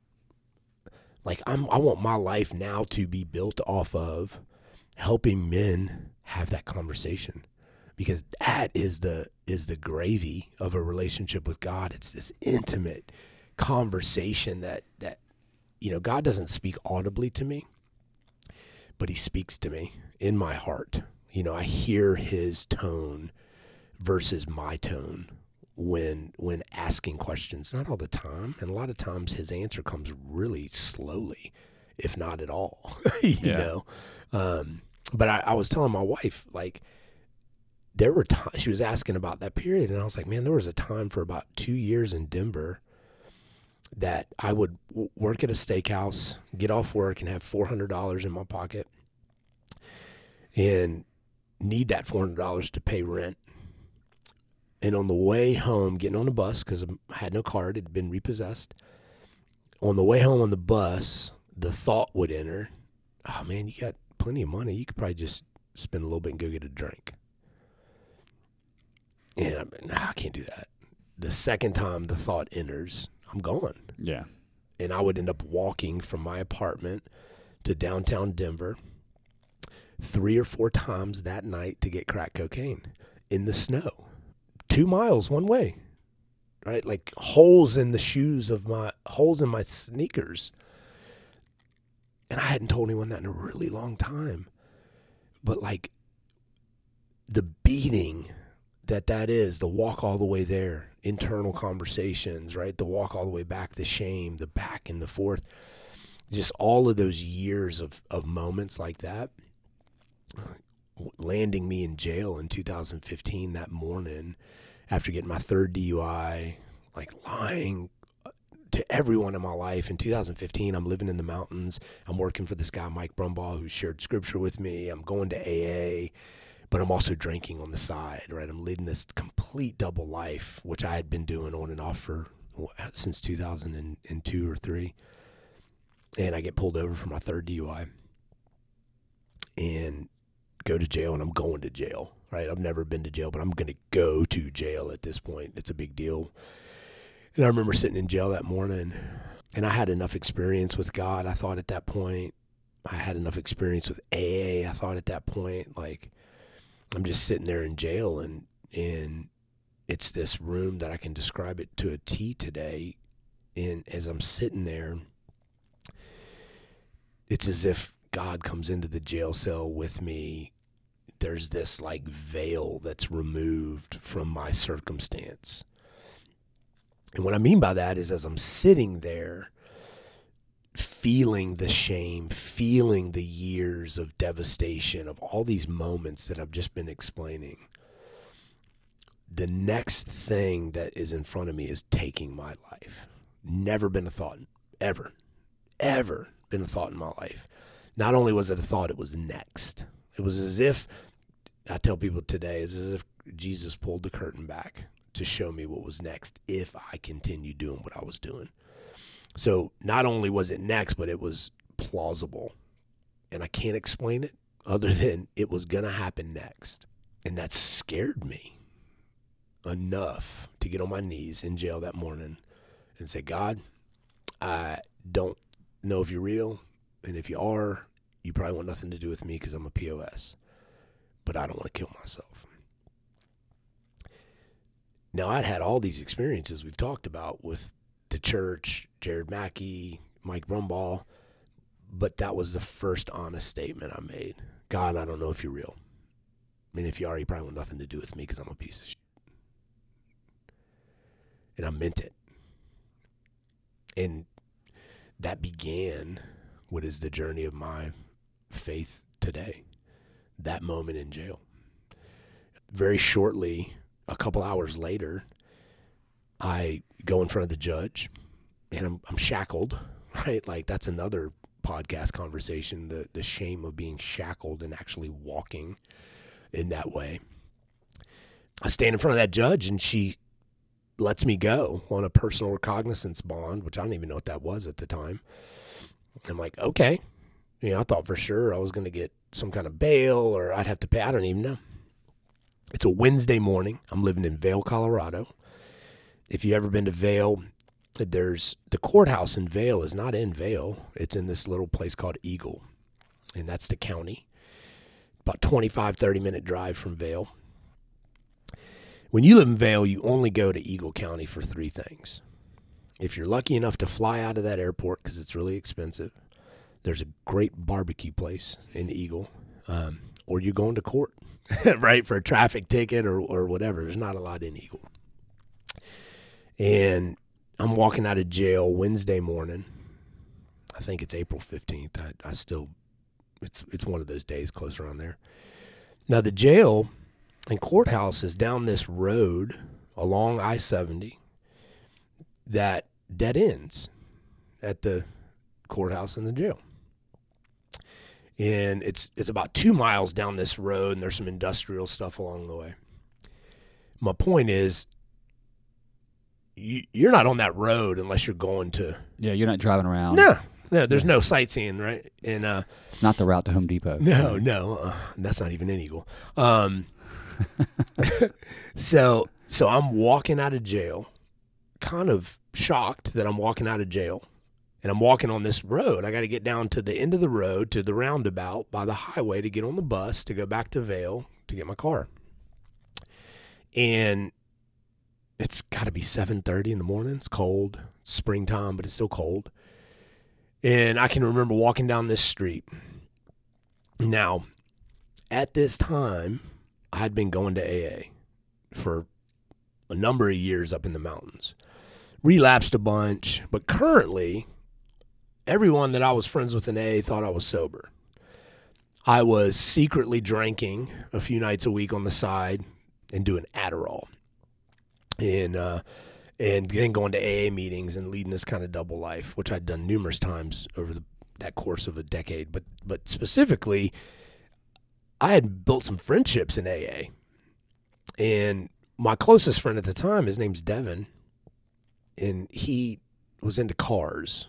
like I want my life now to be built off of helping men have that conversation, because that is the gravy of a relationship with God. It's this intimate conversation that God doesn't speak audibly to me, but he speaks to me in my heart. I hear his tone versus my tone when asking questions. Not all the time, and a lot of times his answer comes really slowly, if not at all. But I was telling my wife, like, there were times she was asking about that period, and I was like, man, there was a time for about 2 years in Denver that I would work at a steakhouse, get off work, and have $400 in my pocket, and need that $400 to pay rent. And on the way home, getting on the bus, because I had no card, it had been repossessed. On the way home on the bus, the thought would enter, oh man, you got plenty of money. You could probably just spend a little bit and go get a drink. And I can't do that. The second time the thought enters, I'm gone. Yeah. And I would end up walking from my apartment to downtown Denver 3 or 4 times that night to get crack cocaine in the snow. 2 miles one way, right? Like holes in my sneakers. And I hadn't told anyone that in a really long time. But like the beating that is, the walk all the way there, internal conversations, right? The walk all the way back, the shame, the back and the forth, just all of those years of moments like that, landing me in jail in 2015 that morning after getting my 3rd DUI, like lying to everyone in my life. In 2015, I'm living in the mountains. I'm working for this guy, Mike Brumbaugh, who shared scripture with me. I'm going to AA, but I'm also drinking on the side, right? I'm leading this complete double life, which I had been doing on and off for since 2002 or 3. and I get pulled over for my third DUI and go to jail, and I'm going to jail, right? I've never been to jail, but I'm going to go to jail at this point. It's a big deal. And I remember sitting in jail that morning, and I had enough experience with God, I thought at that point. I had enough experience with AA, I thought at that point. Like, I'm just sitting there in jail, and it's this room that I can describe it to a T today. And as I'm sitting there, it's as if God comes into the jail cell with me. There's this like veil that's removed from my circumstance. And what I mean by that is, as I'm sitting there, feeling the shame, feeling the years of devastation of all these moments that I've just been explaining, the next thing that is in front of me is taking my life. Never been a thought, ever been a thought in my life. Not only was it a thought, it was next. It was as if, I tell people today, it's as if Jesus pulled the curtain back to show me what was next if I continued doing what I was doing. So not only was it next, but it was plausible. And I can't explain it other than it was going to happen next. And that scared me enough to get on my knees in jail that morning and say, God, I don't know if you're real. And if you are, you probably want nothing to do with me because I'm a POS. But I don't want to kill myself. Now, I'd had all these experiences we've talked about with the church, Jared Mackey, Mike Brumball, but that was the first honest statement I made. God, I don't know if you're real. I mean, if you are, you probably want nothing to do with me because I'm a piece of shit. And I meant it. And that began what is the journey of my faith today, that moment in jail. Very shortly, a couple hours later, I go in front of the judge, and I'm shackled, right? Like, that's another podcast conversation, the shame of being shackled and actually walking in that way. I stand in front of that judge, and she lets me go on a personal recognizance bond, which I don't even know what that was at the time. I'm like, okay. You know, I thought for sure I was going to get some kind of bail or I'd have to pay. I don't even know. It's a Wednesday morning. I'm living in Vail, Colorado. If you've ever been to Vail, there's the courthouse in Vail is not in Vail. It's in this little place called Eagle, and that's the county. About 25, 30-minute drive from Vail. When you live in Vail, you only go to Eagle County for three things. If you're lucky enough to fly out of that airport, because it's really expensive, there's a great barbecue place in Eagle, or you're going to court, right, for a traffic ticket or whatever. There's not a lot in Eagle. And I'm walking out of jail Wednesday morning. I think it's April 15th. I still, it's one of those days close around there. Now, the jail and courthouse is down this road along I-70 that dead ends at the courthouse and the jail. And it's about 2 miles down this road, and there's some industrial stuff along the way. My point is, you're not on that road unless you're going to... Yeah, you're not driving around. No, there's no sightseeing, right? And it's not the route to Home Depot. No, that's not even in Eagle. So I'm walking out of jail, kind of shocked that I'm walking out of jail, and I'm walking on this road. I got to get down to the end of the road, to the roundabout by the highway to get on the bus to go back to Vail to get my car. And it's got to be 7:30 in the morning. It's cold. It's springtime, but it's still cold. And I can remember walking down this street. Now, at this time, I had been going to AA for a number of years up in the mountains. Relapsed a bunch, but currently, everyone that I was friends with in AA thought I was sober. I was secretly drinking a few nights a week on the side and doing Adderall. And then going to AA meetings and leading this kind of double life, which I'd done numerous times over that course of a decade. But specifically, I had built some friendships in AA. And my closest friend at the time, his name's Devin, and he was into cars.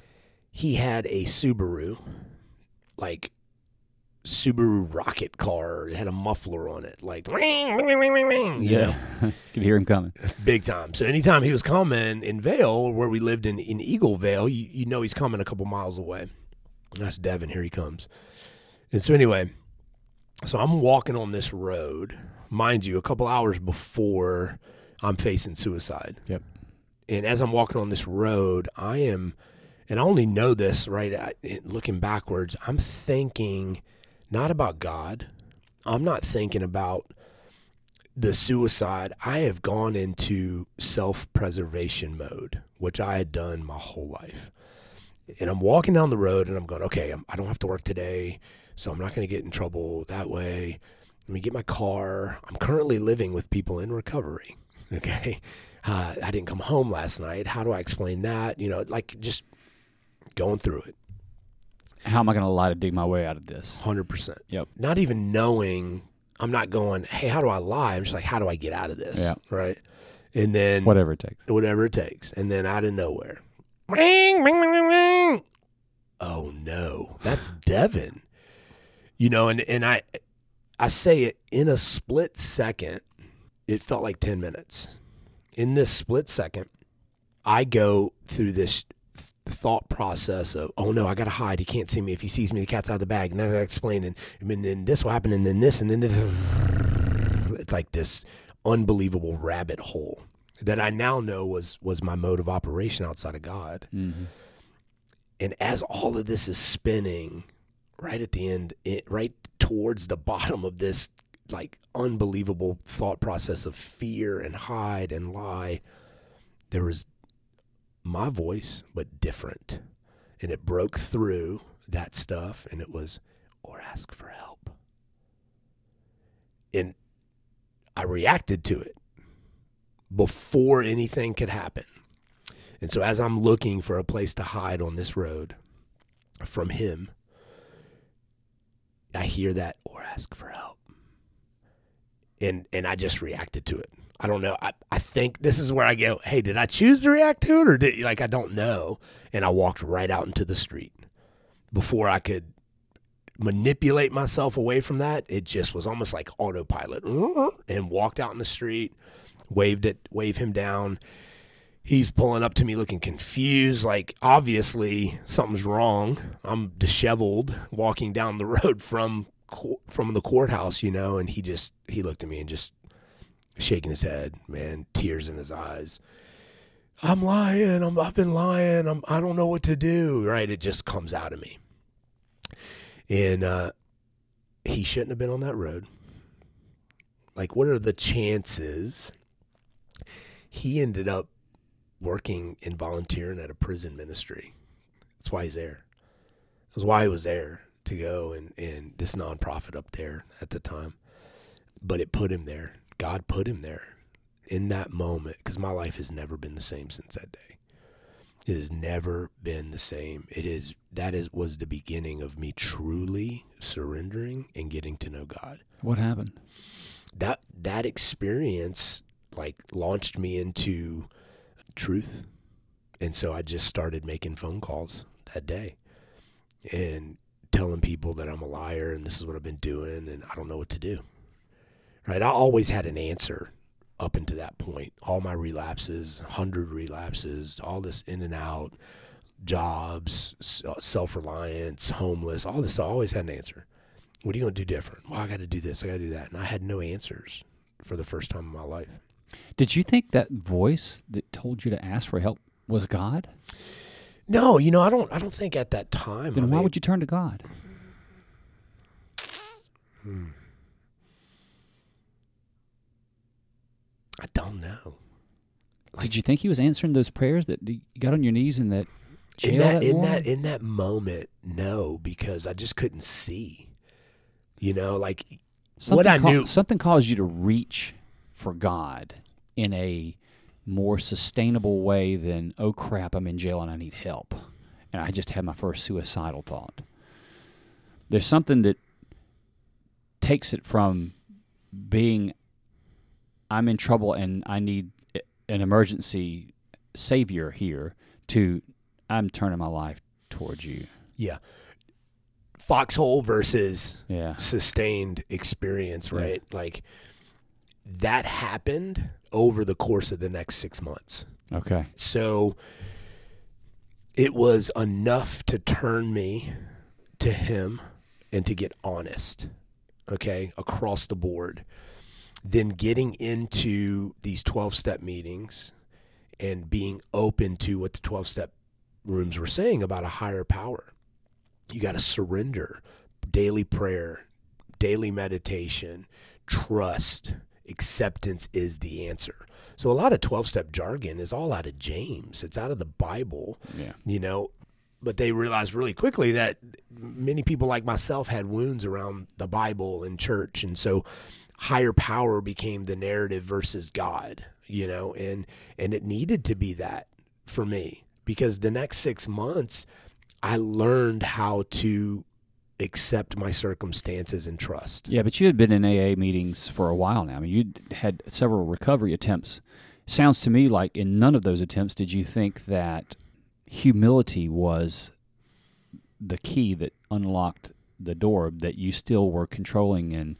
he had a Subaru, like Subaru rocket car. It had a muffler on it, like ring, ring, ring, ring, ring, you know? Could hear him coming. Big time. So anytime he was coming in Vale, where we lived in Eagle Vale, you know he's coming a couple miles away. That's Devin. Here he comes. And so anyway, so I'm walking on this road, mind you, a couple hours before I'm facing suicide. Yep. And as I'm walking on this road, I am, and I only know this, right, looking backwards, I'm thinking not about God. I'm not thinking about the suicide. I have gone into self-preservation mode, which I had done my whole life. And I'm walking down the road and I'm going, okay, I don't have to work today, so I'm not going to get in trouble that way. Let me get my car. I'm currently living with people in recovery, okay? I didn't come home last night. How do I explain that? You know, like just going through it. How am I going to lie to dig my way out of this? 100%. Yep. Not even knowing, I'm not going, hey, how do I lie? I'm just like, how do I get out of this? Yeah. Right? And then Whatever it takes. Whatever it takes. And then out of nowhere, ring, ring, ring, ring, ring. Oh no, that's Devin. You know, and I say it in a split second. It felt like 10 minutes. In this split second, I go through this thought process of, oh no, I got to hide. He can't see me. If he sees me, the cat's out of the bag. And then I explain, and then this will happen, and then this, and then it's like this unbelievable rabbit hole that I now know was my mode of operation outside of God. Mm-hmm. And as all of this is spinning, right at the end, right towards the bottom of this like unbelievable thought process of fear and hide and lie, there was my voice, but different. And it broke through that stuff, and it was, or ask for help. And I reacted to it before anything could happen. And so as I'm looking for a place to hide on this road from him, I hear that, or ask for help. And I just reacted to it. I don't know. I think this is where I go, hey, did I choose to react to it, or did, like, I don't know. And I walked right out into the street. Before I could manipulate myself away from that, it just was almost like autopilot, and walked out in the street, waved him down. He's pulling up to me looking confused, like obviously something's wrong. I'm disheveled walking down the road from the courthouse, you know, and he looked at me and just shaking his head, man, tears in his eyes. I'm lying. I've been lying. I don't know what to do. Right? It just comes out of me. And he shouldn't have been on that road. Like, what are the chances? He ended up working and volunteering at a prison ministry. That's why he's there. That's why he was there, to go and this nonprofit up there at the time. But it put him there. God put him there in that moment, because my life has never been the same since that day. It has never been the same. Was the beginning of me truly surrendering and getting to know God. What happened? That experience like launched me into truth. And so I just started making phone calls that day and telling people that I'm a liar and this is what I've been doing and I don't know what to do. Right? I always had an answer up until that point. All my relapses, 100 relapses, all this in and out, jobs, self-reliance, homeless, all this, I always had an answer. What are you going to do different? Well, I got to do this, I got to do that. And I had no answers for the first time in my life. Did you think that voice that told you to ask for help was God? No, you know, I don't think at that time. Then why would you turn to God? I don't know. Did you think he was answering those prayers that you got on your knees in that jail in that moment? No, because I just couldn't see. You know, like knew. Something caused you to reach for God in a more sustainable way than, oh crap, I'm in jail and I need help, and I just had my first suicidal thought. There's something that takes it from being, I'm in trouble and I need an emergency savior here, to I'm turning my life towards you. Yeah. Foxhole versus Yeah. sustained experience, right? Like that happened over the course of the next 6 months. Okay. So it was enough to turn me to him and to get honest, okay, across the board. Then getting into these 12-step meetings and being open to what the 12-step rooms were saying about a higher power. You got to surrender, daily prayer, daily meditation, trust, acceptance is the answer. So a lot of 12-step jargon is all out of James. It's out of the Bible, but they realized really quickly that many people like myself had wounds around the Bible and church. And so higher power became the narrative versus God, and it needed to be that for me, because the next 6 months, I learned how to accept my circumstances and trust. Yeah, but you had been in AA meetings for a while now. I mean, you had several recovery attempts. Sounds to me like in none of those attempts did you think that humility was the key that unlocked the door, that you still were controlling and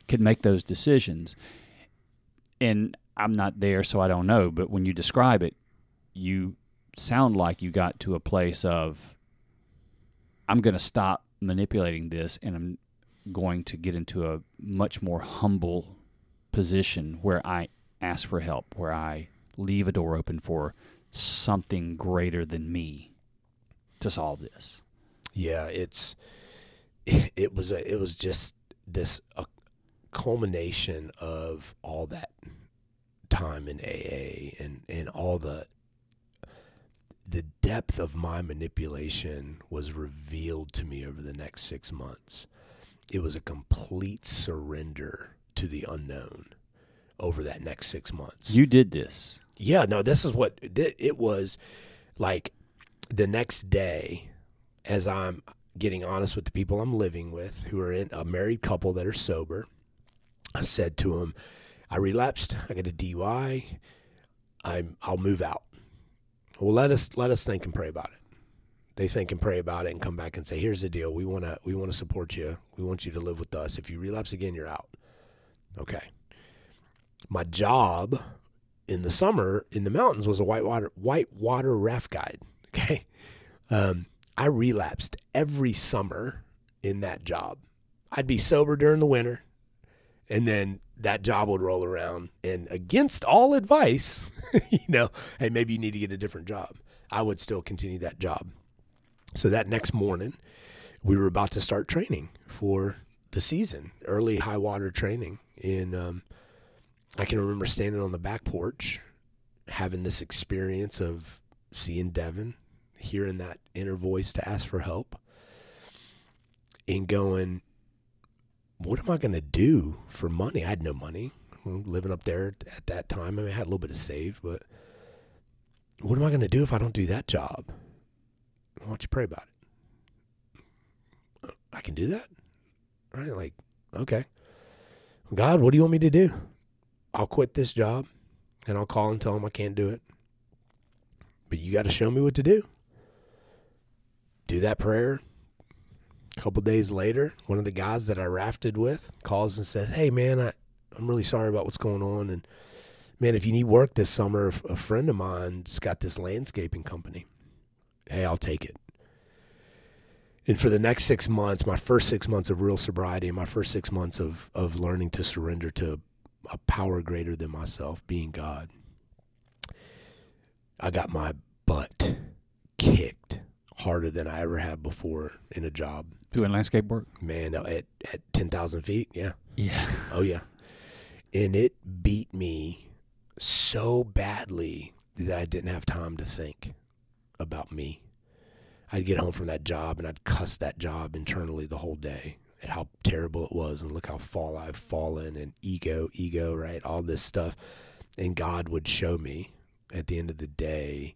could make those decisions. And I'm not there, so I don't know, but when you describe it, you sound like you got to a place of, I'm going to stop manipulating this, and I'm going to get into a much more humble position where I ask for help, where I leave a door open for something greater than me to solve this. Yeah, it was just this a culmination of all that time in AA and all the depth of my manipulation was revealed to me over the next 6 months. It was a complete surrender to the unknown over that next 6 months. You did this. Yeah, no, this is what it was like. The next day, as I'm getting honest with the people I'm living with, who are in a married couple that are sober, I said to them, I relapsed. I got a DUI. I'll move out. Well, let us think and pray about it. They think and pray about it and come back and say, here's the deal. We want to support you. We want you to live with us. If you relapse again, you're out. Okay. My job in the summer in the mountains was a whitewater raft guide. Okay. I relapsed every summer in that job. I'd be sober during the winter, and then that job would roll around, and against all advice, hey, maybe you need to get a different job, I would still continue that job. So that next morning, we were about to start training for the season, early high water training. And I can remember standing on the back porch, having this experience of seeing Devin, hearing that inner voice to ask for help, and going, what am I going to do for money? I had no money living up there at that time. I mean, I had a little bit of saved, but what am I going to do if I don't do that job? Why don't you pray about it? I can do that? Right? Like, okay. God, what do you want me to do? I'll quit this job and I'll call and tell him I can't do it. But you got to show me what to do. Do that prayer. A couple days later, one of the guys that I rafted with calls and says, hey, man, I'm really sorry about what's going on. And, man, if you need work this summer, a friend of mine's got this landscaping company. Hey, I'll take it. And for the next 6 months, my first 6 months of real sobriety, my first 6 months of learning to surrender to a power greater than myself, being God, I got my butt kicked harder than I ever have before in a job. Doing landscape work? Man, at 10,000 feet, yeah. Yeah. Oh, yeah. And it beat me so badly that I didn't have time to think about me. I'd get home from that job and I'd cuss that job internally the whole day at how terrible it was and look how far I've fallen, and ego, right? All this stuff. And God would show me at the end of the day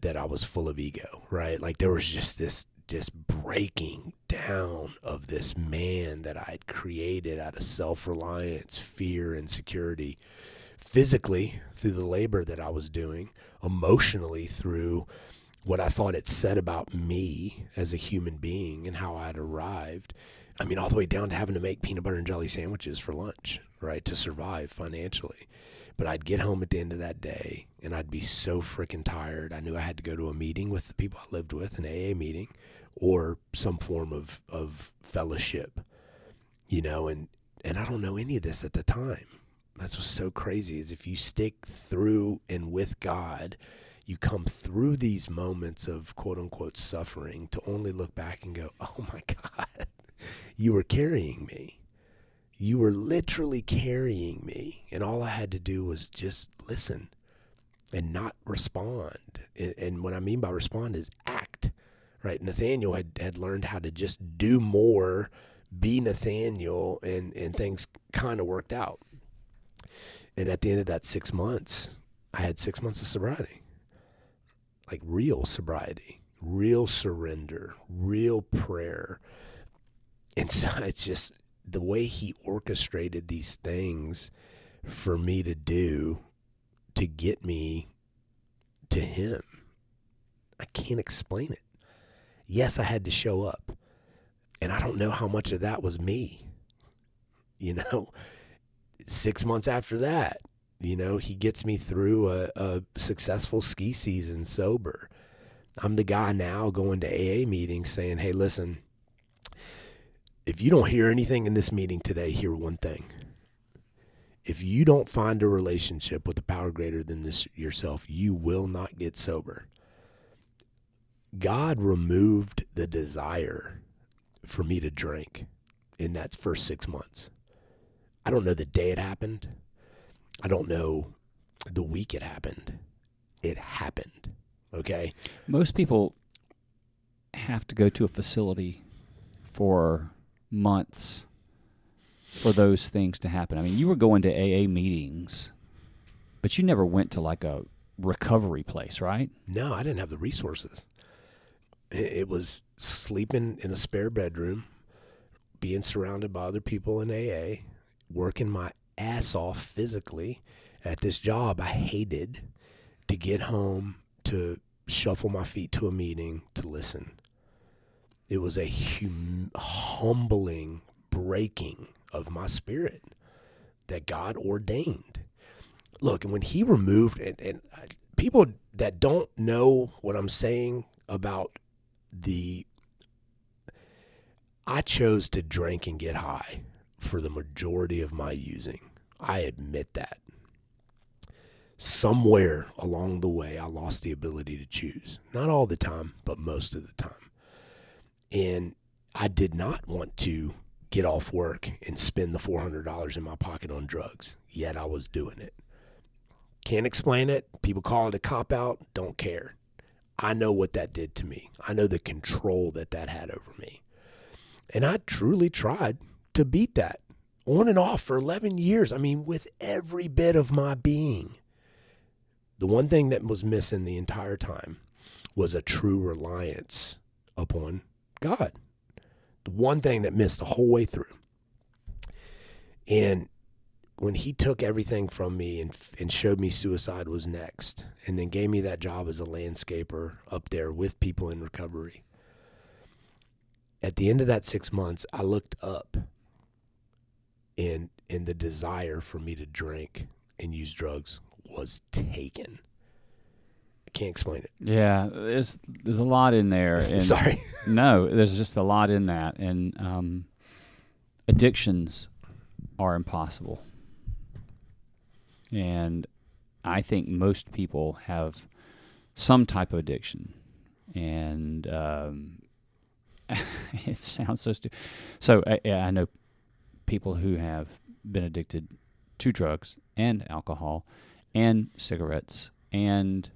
that I was full of ego, right? Like there was just this breaking down of this man that I'd created out of self-reliance, fear, and security, physically through the labor that I was doing, emotionally through what I thought it said about me as a human being and how I'd arrived. I mean, all the way down to having to make peanut butter and jelly sandwiches for lunch, right, to survive financially. But I'd get home at the end of that day, and I'd be so freaking tired. I knew I had to go to a meeting with the people I lived with, an AA meeting, or some form of fellowship, you know, and I don't know any of this at the time. That's what's so crazy, is if you stick through and with God, you come through these moments of quote unquote suffering to only look back and go, oh my God, you were carrying me. You were literally carrying me. And all I had to do was just listen and not respond. And what I mean by respond is act, right? Nathaniel had learned how to just do more, be Nathaniel, and things kind of worked out. And at the end of that 6 months, I had 6 months of sobriety, like real sobriety, real surrender, real prayer. And so it's just the way he orchestrated these things for me to do to get me to him. I can't explain it. Yes, I had to show up. And I don't know how much of that was me. You know, 6 months after that, you know, he gets me through a successful ski season sober. I'm the guy now going to AA meetings saying, hey, listen, if you don't hear anything in this meeting today, hear one thing. If you don't find a relationship with a power greater than this yourself, you will not get sober. God removed the desire for me to drink in that first 6 months. I don't know the day it happened. I don't know the week it happened. It happened, okay? Most people have to go to a facility for months for those things to happen. I mean, you were going to AA meetings, but you never went to like a recovery place, right? No, I didn't have the resources. It was sleeping in a spare bedroom, being surrounded by other people in AA, working my ass off physically at this job I hated, to get home, to shuffle my feet to a meeting, to listen. It was a humbling breaking of my spirit that God ordained. Look, and when he removed it, and people that don't know what I'm saying about I chose to drink and get high for the majority of my using. I admit that. Somewhere along the way, I lost the ability to choose. Not all the time, but most of the time. And I did not want to get off work and spend the $400 in my pocket on drugs, yet I was doing it. Can't explain it. People call it a cop-out. Don't care. I know what that did to me. I know the control that had over me. And I truly tried to beat that on and off for 11 years. I mean, with every bit of my being. The one thing that was missing the entire time was a true reliance upon God. The one thing that missed the whole way through. And when he took everything from me and showed me suicide was next, and then gave me that job as a landscaper up there with people in recovery, at the end of that 6 months, I looked up, and the desire for me to drink and use drugs was taken. I can't explain it. Yeah, there's a lot in there. And sorry. No, there's just a lot in that. And addictions are impossible. And I think most people have some type of addiction. And it sounds so stupid. So I know people who have been addicted to drugs and alcohol and cigarettes and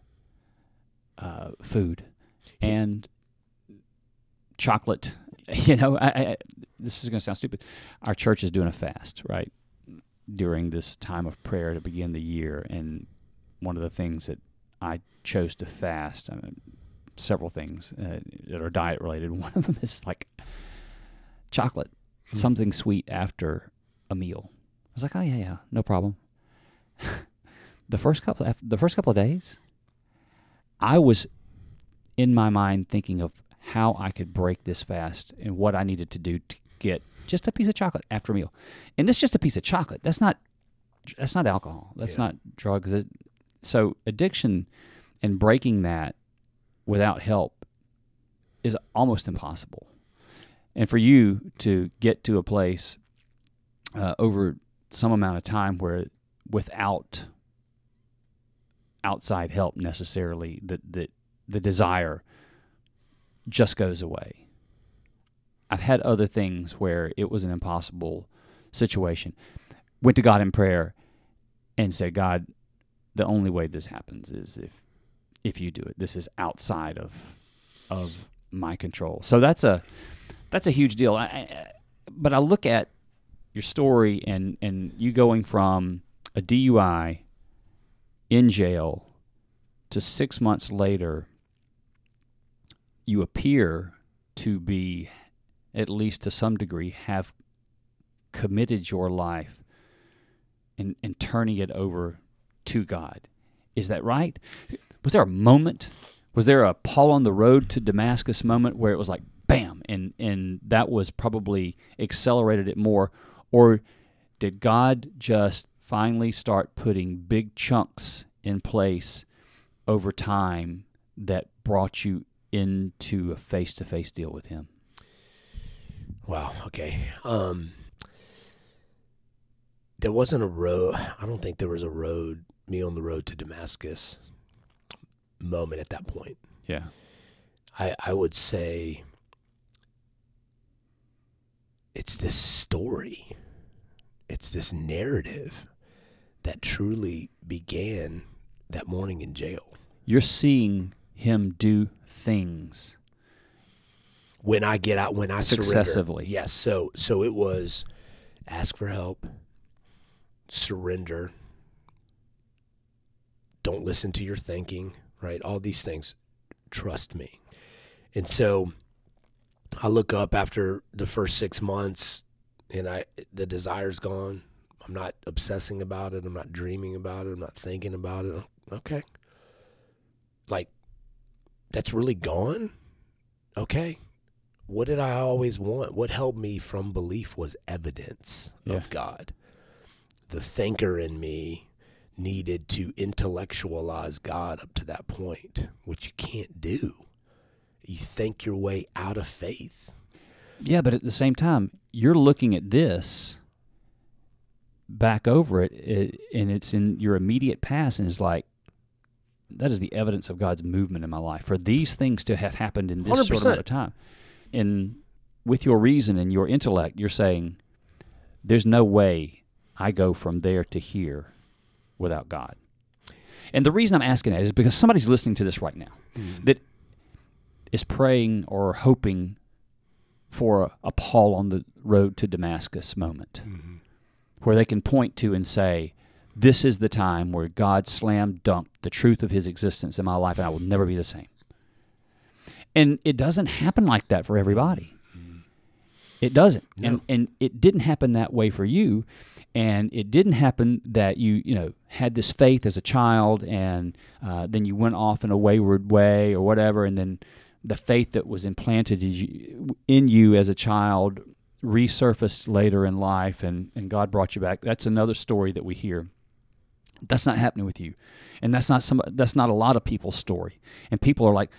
food and chocolate. You know, this is going to sound stupid. Our church is doing a fast, right, during this time of prayer to begin the year. And one of the things that I chose to fast, several things that are diet related. One of them is like chocolate, something sweet after a meal. I was like, oh yeah, no problem. The first couple of days, I was in my mind thinking of how I could break this fast and what I needed to do to get just a piece of chocolate after a meal. And it's just a piece of chocolate. That's not alcohol. That's not drugs. So addiction and breaking that without help is almost impossible. And for you to get to a place over some amount of time where without outside help necessarily, the desire just goes away. I've had other things where it was an impossible situation. Went to God in prayer and said, God, the only way this happens is if you do it. This is outside of my control. So that's a huge deal. But I look at your story and you going from a DUI in jail to 6 months later, you appear to be, at least to some degree, have committed your life and turning it over to God. Is that right? Was there a moment? Was there a Paul on the road to Damascus moment where it was like, bam, and that was probably accelerated it more? Or did God just finally start putting big chunks in place over time that brought you into a face-to-face deal with Him? Wow, okay. There wasn't a road. I don't think there was a road, me on the road to Damascus moment at that point. Yeah. I would say it's this story. It's this narrative that truly began that morning in jail. You're seeing Him do things when I get out, when I successively. Surrender. Yes. So it was ask for help, surrender, don't listen to your thinking, right? All these things, trust me. And so I look up after the first 6 months and the desire's gone. I'm not obsessing about it. I'm not dreaming about it. I'm not thinking about it. Okay. Like, that's really gone? Okay. What did I always want? What held me from belief was evidence of God. The thinker in me needed to intellectualize God up to that point, which you can't do. You think your way out of faith. Yeah, but at the same time, you're looking at this back over it, and it's in your immediate past, and it's like, that is the evidence of God's movement in my life. For these things to have happened in this 100%. short amount of time. And with your reason and your intellect, you're saying, there's no way I go from there to here without God. And the reason I'm asking that is because somebody's listening to this right now that is praying or hoping for a Paul on the road to Damascus moment where they can point to and say, this is the time where God slam dunked the truth of His existence in my life and I will never be the same. And it doesn't happen like that for everybody. It doesn't. No. And it didn't happen that way for you. And it didn't happen that you had this faith as a child and then you went off in a wayward way or whatever, and then the faith that was implanted in you as a child resurfaced later in life and God brought you back. That's another story that we hear. That's not happening with you. And that's not a lot of people's story. And people are like,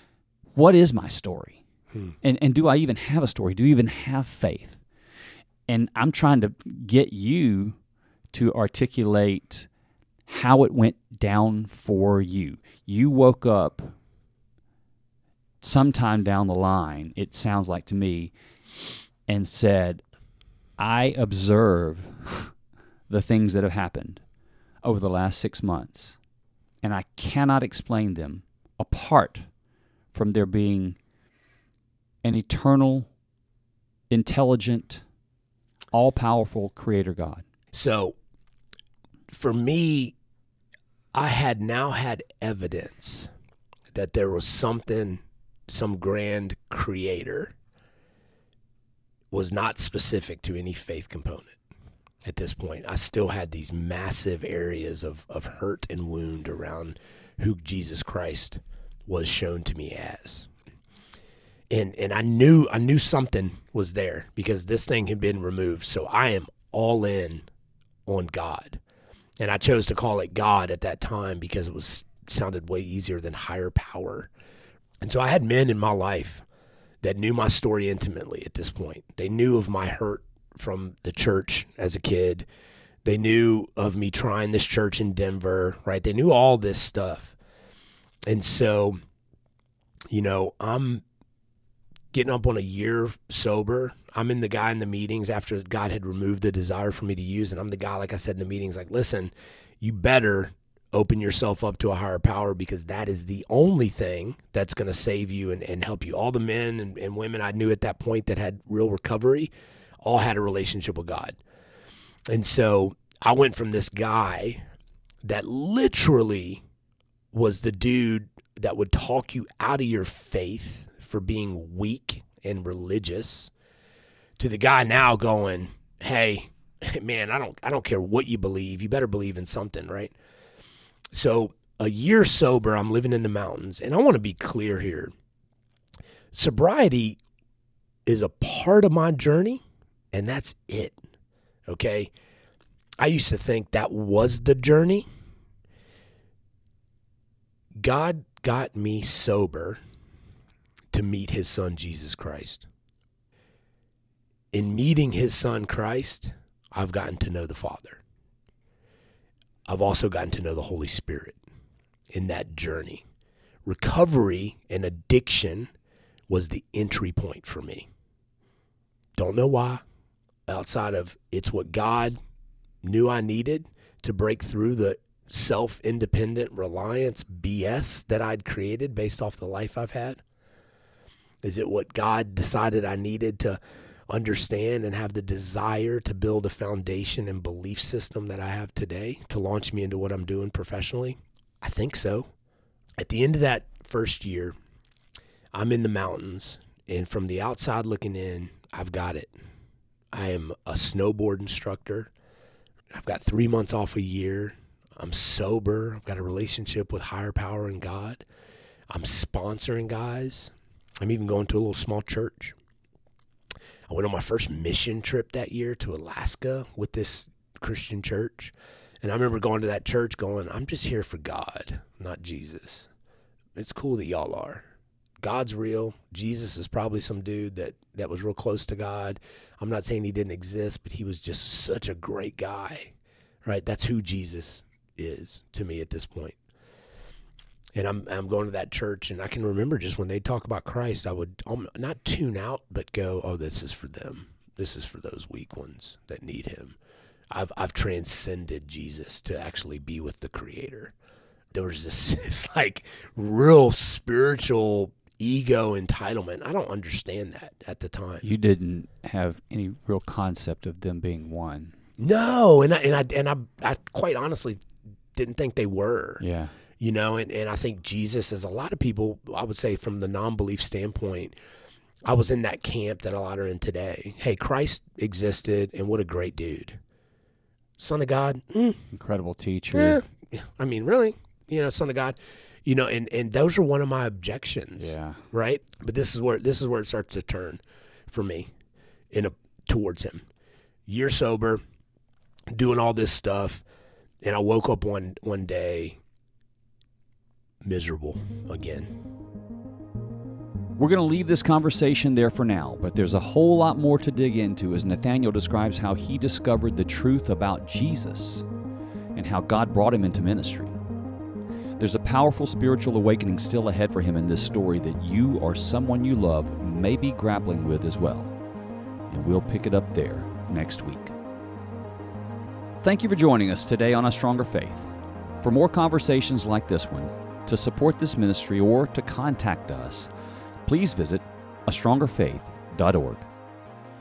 what is my story? And do I even have a story? Do you even have faith? And I'm trying to get you to articulate how it went down for you. You woke up sometime down the line, it sounds like to me, and said, I observe the things that have happened over the last 6 months, and I cannot explain them apart from there being an eternal, intelligent, all-powerful Creator God. So, for me, I had now had evidence that there was something, some grand Creator was not specific to any faith component. At this point, I still had these massive areas of hurt and wound around who Jesus Christ was shown to me as. And I knew something was there because this thing had been removed. So I am all in on God. And I chose to call it God at that time because it sounded way easier than higher power. And so I had men in my life that knew my story intimately at this point. They knew of my hurt from the church as a kid. They knew of me trying this church in Denver, right? They knew all this stuff. And so, I'm getting up on a year sober. I'm the guy in the meetings after God had removed the desire for me to use. And I'm the guy, like I said in the meetings, like, listen, you better open yourself up to a higher power because that is the only thing that's going to save you and help you. All the men and women I knew at that point that had real recovery all had a relationship with God. And so I went from this guy that literally was the dude that would talk you out of your faith for being weak and religious to the guy now going, hey, man, I don't care what you believe. You better believe in something, right? So a year sober, I'm living in the mountains. And I want to be clear here. Sobriety is a part of my journey, and that's it, okay? I used to think that was the journey. God got me sober to meet his son, Jesus Christ. In meeting his son, Christ, I've gotten to know the Father. I've also gotten to know the Holy Spirit in that journey. Recovery and addiction was the entry point for me. Don't know why, outside of it's what God knew I needed to break through the self-independent reliance BS that I'd created based off the life I've had. Is it what God decided I needed to understand and have the desire to build a foundation and belief system that I have today to launch me into what I'm doing professionally? I think so. At the end of that first year, I'm in the mountains, and from the outside looking in, I've got it. I am a snowboard instructor. I've got 3 months off a year. I'm sober. I've got a relationship with higher power and God. I'm sponsoring guys. I'm even going to a little small church. I went on my first mission trip that year to Alaska with this Christian church. And I remember going to that church going, I'm just here for God, not Jesus. It's cool that y'all are. God's real. Jesus is probably some dude that was real close to God. I'm not saying he didn't exist, but he was just such a great guy, right? That's who Jesus is to me at this point. And I'm going to that church, and I can remember just when they talk about Christ, I would not tune out, but go, oh, this is for them. This is for those weak ones that need him. I've transcended Jesus to actually be with the Creator. There was this like real spiritual ego entitlement. I don't understand that at the time. You didn't have any real concept of them being one. No, and I quite honestly didn't think they were. Yeah. And I think Jesus, as a lot of people, I would say from the non-belief standpoint, I was in that camp that a lot are in today. Hey, Christ existed, and what a great dude. Son of God. Incredible teacher. I mean, really? Son of God. And those are one of my objections. Yeah. Right? But this is where it starts to turn for me towards him. Year sober, doing all this stuff, and I woke up one day miserable again. We're going to leave this conversation there for now, but there's a whole lot more to dig into as Nathaniel describes how he discovered the truth about Jesus and how God brought him into ministry. There's a powerful spiritual awakening still ahead for him in this story that you or someone you love may be grappling with as well. And we'll pick it up there next week. Thank you for joining us today on A Stronger Faith. For more conversations like this one, to support this ministry or to contact us, please visit astrongerfaith.org.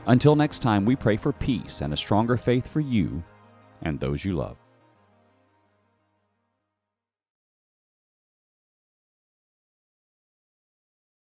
Until next time, we pray for peace and a stronger faith for you and those you love.